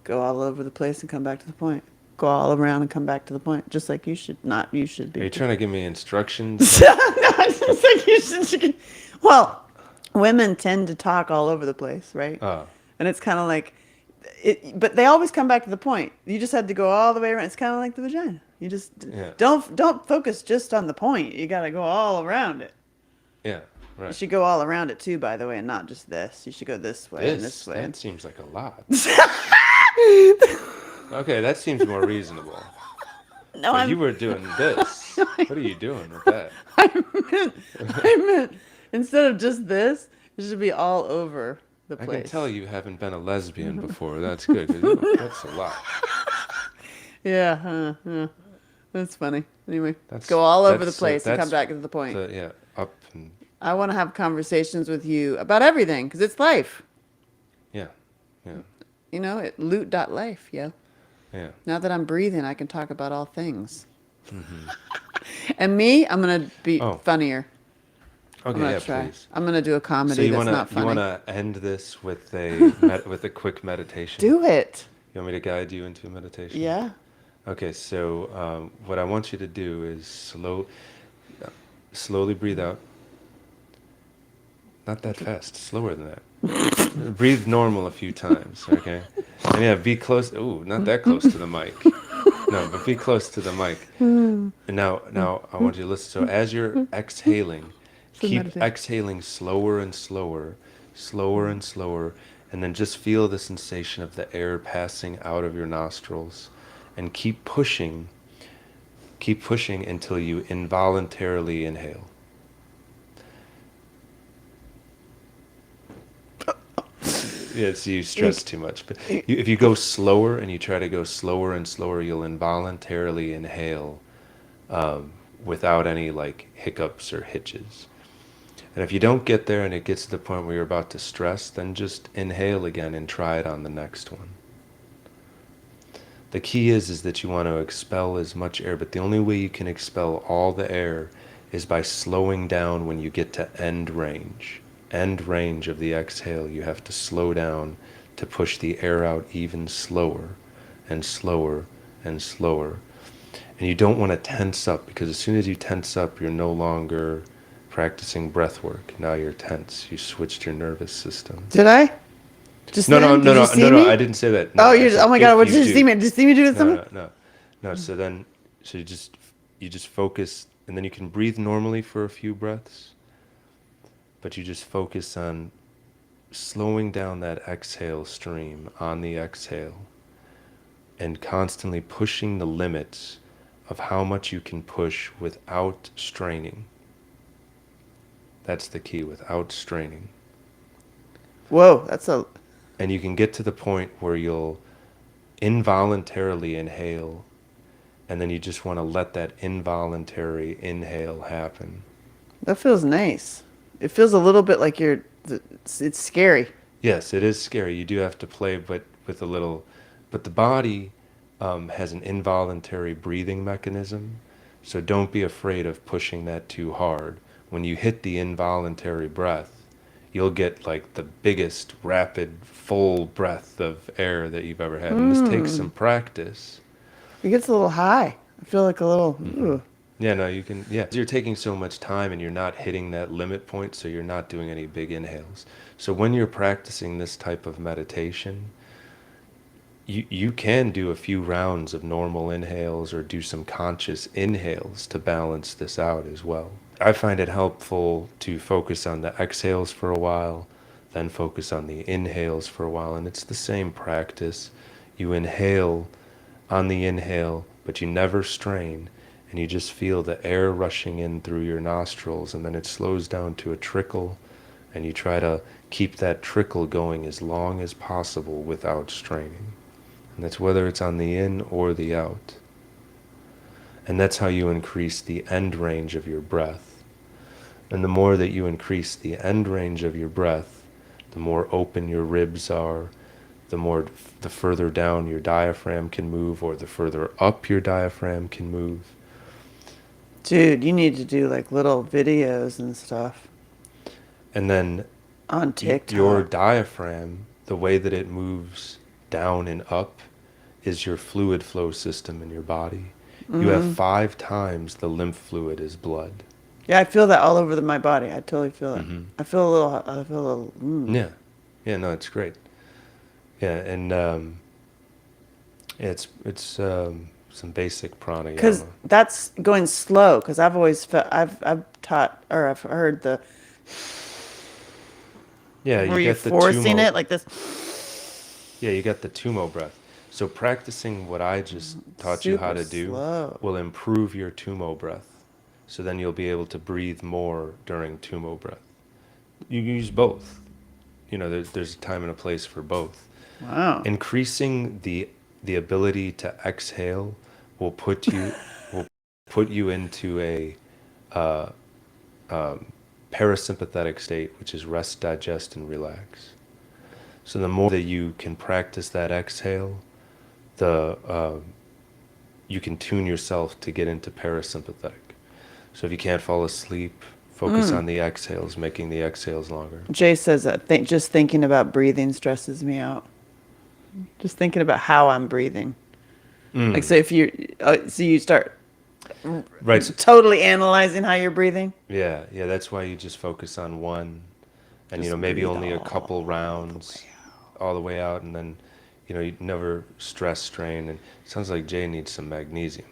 Go all over the place and come back to the point. Go all around and come back to the point. Just like you should Are be. you trying to give me instructions? No, it's just like you should. Well, women tend to talk all over the place, right? Oh, And it's kind of like, but they always come back to the point. You just had to go all the way around. It's kind of like the vagina. You just Yeah. don't focus just on the point. You got to go all around it. yeah, You right. should go all around it too, by the way, and not just this. You should go this way and this way. That seems like a lot. Okay, that seems more reasonable. No, But you were doing this. What are you doing with that? I meant instead of just this, it should be all over the I place. can tell you haven't been a lesbian before. That's good. 'Cause that's a lot. Yeah, that's funny. Anyway, That's- go all over the that's, place and come that's back to the point. Yeah, up and I want to have conversations with you about everything because it's life. yeah, yeah, You know, at lute.life, yo. yeah. Now that I'm breathing, I can talk about all things. Mm-hmm. And me, I'm going to be Oh. funnier. I'm Okay, going yeah, to try. please. I'm going to do a So comedy that's not funny. you wanna end this with with a quick meditation? Do it. You want me to guide you into a meditation? Yeah. Okay, so what I want you to do is slowly breathe out. Not that fast, slower than that. Breathe normal a few times, okay? And yeah, be close. Ooh, not that close to the mic. No, but be close to the mic. And now I want you to listen. So as you're exhaling, So keep meditate. exhaling slower and slower, slower and slower, and then just feel the sensation of the air passing out of your nostrils, and keep pushing until you involuntarily inhale. Yeah, so you stress too much. But if you go slower and you try to go slower and slower, you'll involuntarily inhale without any like hiccups or hitches. And if you don't get there and it gets to the point where you're about to stress, then just inhale again and try it on the next one. The key is that you want to expel as much air, but the only way you can expel all the air is by slowing down when you get to end range. End range of the exhale, you have to slow down to push the air out even slower and slower and slower. And you don't want to tense up, because as soon as you tense up, you're no longer practicing breath work. Now you're tense. You switched your nervous system. Did I? Just No, no, then? no, Did you no, see no, no. I me? didn't say that. Oh, No, I oh said my God, if what you did you see do. me? Did you see me doing No, something? no, no, no. So you just focus, and then you can breathe normally for a few breaths, but you just focus on slowing down that exhale stream on the exhale, and constantly pushing the limits of how much you can push without straining. That's the key, without straining. Whoa, that's a. And you can get to the point where you'll involuntarily inhale, and then you just want to let that involuntary inhale happen. That feels nice. It feels a little bit like it's scary. Yes, it is scary. You do have to play, but with a little. But the body has an involuntary breathing mechanism, so don't be afraid of pushing that too hard. When you hit the involuntary breath, you'll get like the biggest rapid, full breath of air that you've ever had. And this takes some practice. It gets a little high. I feel like a little. Hmm. Ooh. Yeah, no, you can. Yeah, you're taking so much time and you're not hitting that limit point, so you're not doing any big inhales. So when you're practicing this type of meditation, you can do a few rounds of normal inhales or do some conscious inhales to balance this out as well. I find it helpful to focus on the exhales for a while, then focus on the inhales for a while, and it's the same practice. You inhale on the inhale, but you never strain, and you just feel the air rushing in through your nostrils, and then it slows down to a trickle, and you try to keep that trickle going as long as possible without straining. And that's whether it's on the in or the out. And that's how you increase the end range of your breath. And the more that you increase the end range of your breath, the more open your ribs are, the further down your diaphragm can move, or the further up your diaphragm can move. Dude, you need to do like little videos and stuff And then on your TikTok. diaphragm, the way that it moves down and up, is your fluid flow system in your body. You have 5 times the lymph fluid as blood. Yeah, I feel that all over my body. I totally feel it. Hmm. I feel a little. I feel a little. Yeah, yeah, no, it's great. Yeah, and yeah, it's some basic Because pranayama. that's going slow. Because I've always felt. I've taught or I've heard the Yeah, you where you're get the forcing tumo. it like this. Yeah, you got the tumo breath. So practicing what I just taught you how Super to do slow. will improve your tumo breath. So then you'll be able to breathe more during tumo breath. You can use both. You know, there's a time and a place for both. Wow. Increasing the ability to exhale will put you into a uh, parasympathetic state, which is rest, digest, and relax. So the more that you can practice that exhale, the you can tune yourself to get into parasympathetic. So if you can't fall asleep, focus on the exhales, making the exhales longer. Jay says that just thinking about breathing stresses me out. Just thinking about how I'm breathing. Like so, if so you start Right. totally analyzing how you're breathing. Yeah, yeah, that's why you just focus on one, and Just maybe breathe only a all couple the way rounds out. all the way out, and then you never stress, strain, and it sounds like Jay needs some magnesium.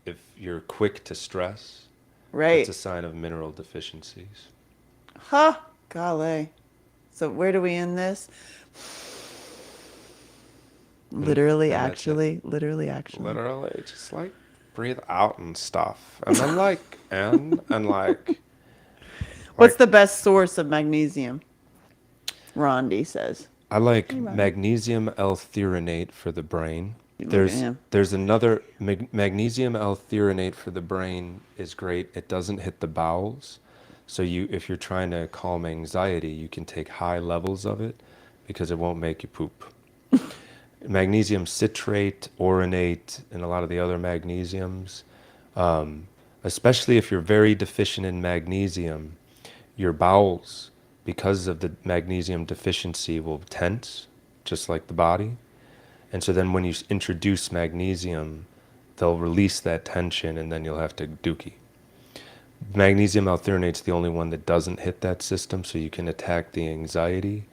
If you're quick to stress, that's a Right. sign of mineral deficiencies. Ha! Golly. So where do we end this? And that's it. Literally, actually. Literally, just like breathe out and stuff, and then like and What's like the best source of magnesium? Rondi says. I like Hey, Rondi. magnesium L-threonate for the brain. Look at There's him. there's another magnesium L-threonate for the brain is great. It doesn't hit the bowels. So if you're trying to calm anxiety, you can take high levels of it because it won't make you poop. Magnesium citrate, oronate, and a lot of the other magnesiums, um, especially if you're very deficient in magnesium, your bowels, because of the magnesium deficiency, will tense, just like the body. And so then when you introduce magnesium, they'll release that tension and then you'll have to dookie. Magnesium L-threonate's the only one that doesn't hit that system, so you can attack the anxiety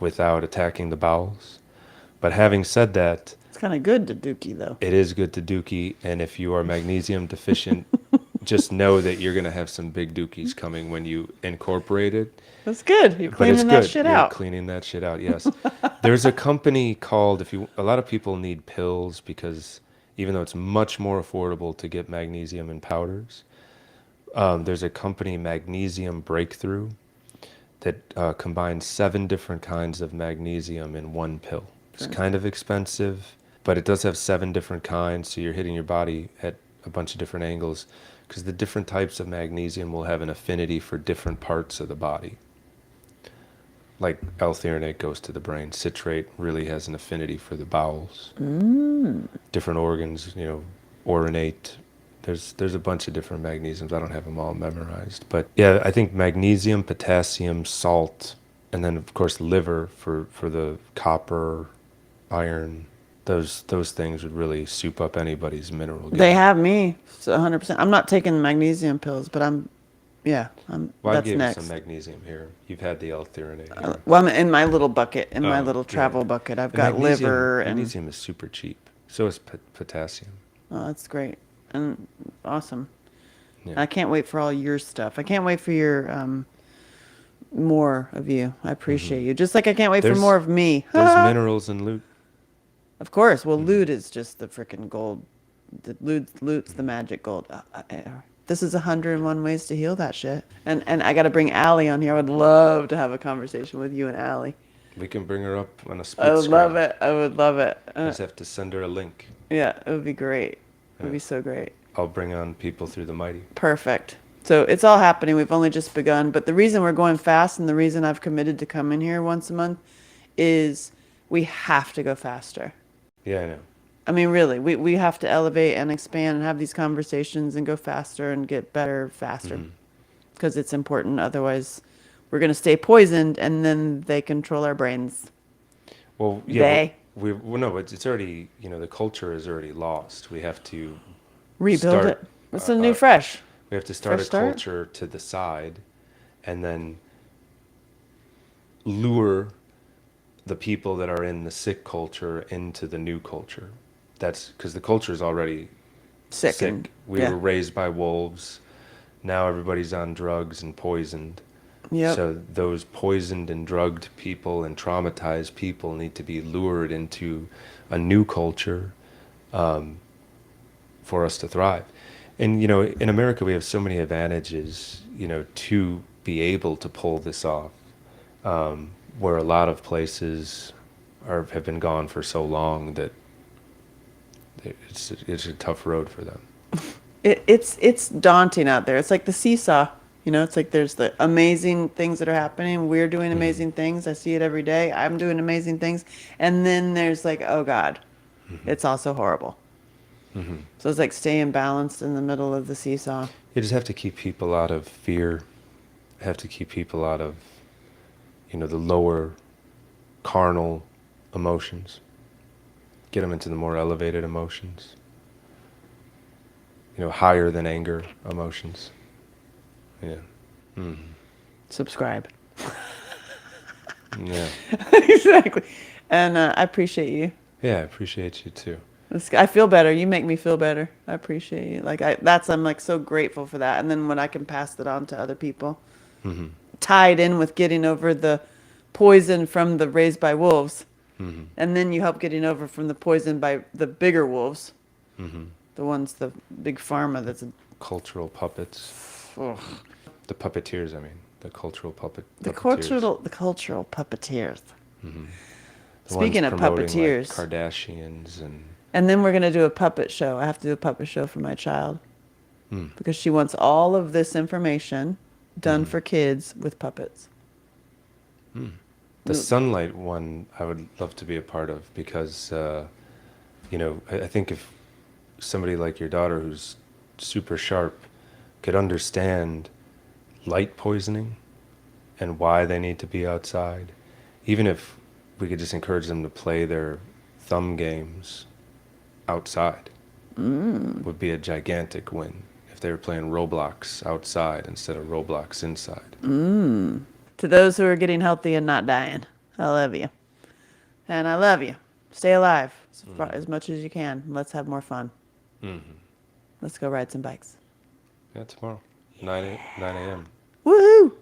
without attacking the bowels. But having said that, It's kind of good to dookie, though. it is good to dookie, and if you are magnesium deficient, just know that you're going to have some big dookies coming when you incorporate it. That's good. You're But it's cleaning that good. shit You're out. cleaning that shit out. Yes. There's a company called, if you, a lot of people need pills because even though it's much more affordable to get magnesium in powders, there's a company, Magnesium Breakthrough, that combines 7 different kinds of magnesium in one pill. It's kind of expensive, but it does have 7 different kinds, so you're hitting your body at a bunch of different angles because the different types of magnesium will have an affinity for different parts of the body. Like L-threonate goes to the brain, citrate really has an affinity for the bowels. Different organs, oronate. There's a bunch of different magnesiums. I don't have them all memorized, but yeah, I think magnesium, potassium, salt, and then of course liver for the copper, iron. Those things would really soup up anybody's mineral They game. have me, so 100%. I'm not taking magnesium pills, but Well, I that's gave you some next. magnesium here. You've had the L-threonate here. Well, I'm in my little bucket, in my Oh, little yeah. travel bucket. I've And got liver and, magnesium is super cheap. So is potassium. oh, that's great. And awesome. Yeah. I can't wait for all your stuff. I can't wait for your, more of you. I appreciate you. Just like I can't wait for more There's of me. there's minerals in Lute. Of course. Well, Lute is just the freaking gold. Lute's the magic gold. This is 101 ways to heal that shit. And I got to bring Allie on here. I would love to have a conversation with you and Allie. We can bring her up on a I split would love screen. it. I would love it. Just have to send her a link. Yeah, it would be great. It would Yeah. be so great. I'll bring on people through the mighty. Perfect. So it's all happening. We've only just begun. But the reason we're going fast and the reason I've committed to come in here once a month is we have to go faster. Yeah, I know. I mean, really, we have to elevate and expand and have these conversations and go faster and get better faster because it's important. Otherwise, we're going to stay poisoned and then they control our brains. Well, yeah, They well, no, it's already, the culture is already lost. We have to rebuild start, it. It's a new fresh. we have to start Fresh a start? culture to the side and then lure the people that are in the sick culture into the new culture. That's because the culture is already Sick. sick. And, We yeah. were raised by wolves. Now everybody's on drugs and poisoned. Yep. So those poisoned and drugged people and traumatized people need to be lured into a new culture for us to thrive. And in America we have so many advantages, to be able to pull this off, where a lot of places have been gone for so long that it's a tough road for them. It's daunting out there. It's like the seesaw. It's like there's the amazing things that are happening. We're doing amazing things. I see it every day. I'm doing amazing things. And then there's like, oh God, it's also horrible. So it's like staying balanced in the middle of the seesaw. You just have to keep people out of fear, have to keep people out of, the lower carnal emotions, get them into the more elevated emotions, higher than anger emotions. Yeah. Subscribe. Yeah. Exactly. And I appreciate you. Yeah, I appreciate you too. I feel better. You make me feel better. I appreciate you. I'm like so grateful for that. And then when I can pass that on to other people, Mm-hmm. tied in with getting over the poison from the raised by wolves, Mm-hmm. and then you help getting over from the poison by the bigger wolves, Mm-hmm. the big pharma. Cultural puppets. Ugh. The puppeteers, I mean. The cultural The puppeteers. cultural puppeteers. Mm-hmm. The ones Speaking of promoting like puppeteers, Kardashians and. and then we're gonna do a puppet show. I have to do a puppet show for my child Mm. because she wants all of this information done Mm-hmm. for kids with puppets. Mm. The sunlight one I would love to be a part of because, I think if somebody like your daughter who's super sharp could understand light poisoning and why they need to be outside, even if we could just encourage them to play their thumb games outside, would be a gigantic win if they were playing Roblox outside instead of Roblox inside. To those who are getting healthy and not dying, I love you. And I love you. Stay alive as much as you can. Let's have more fun. Mm-hmm. Let's go ride some bikes. Yeah, tomorrow, 9 a.m. Woohoo!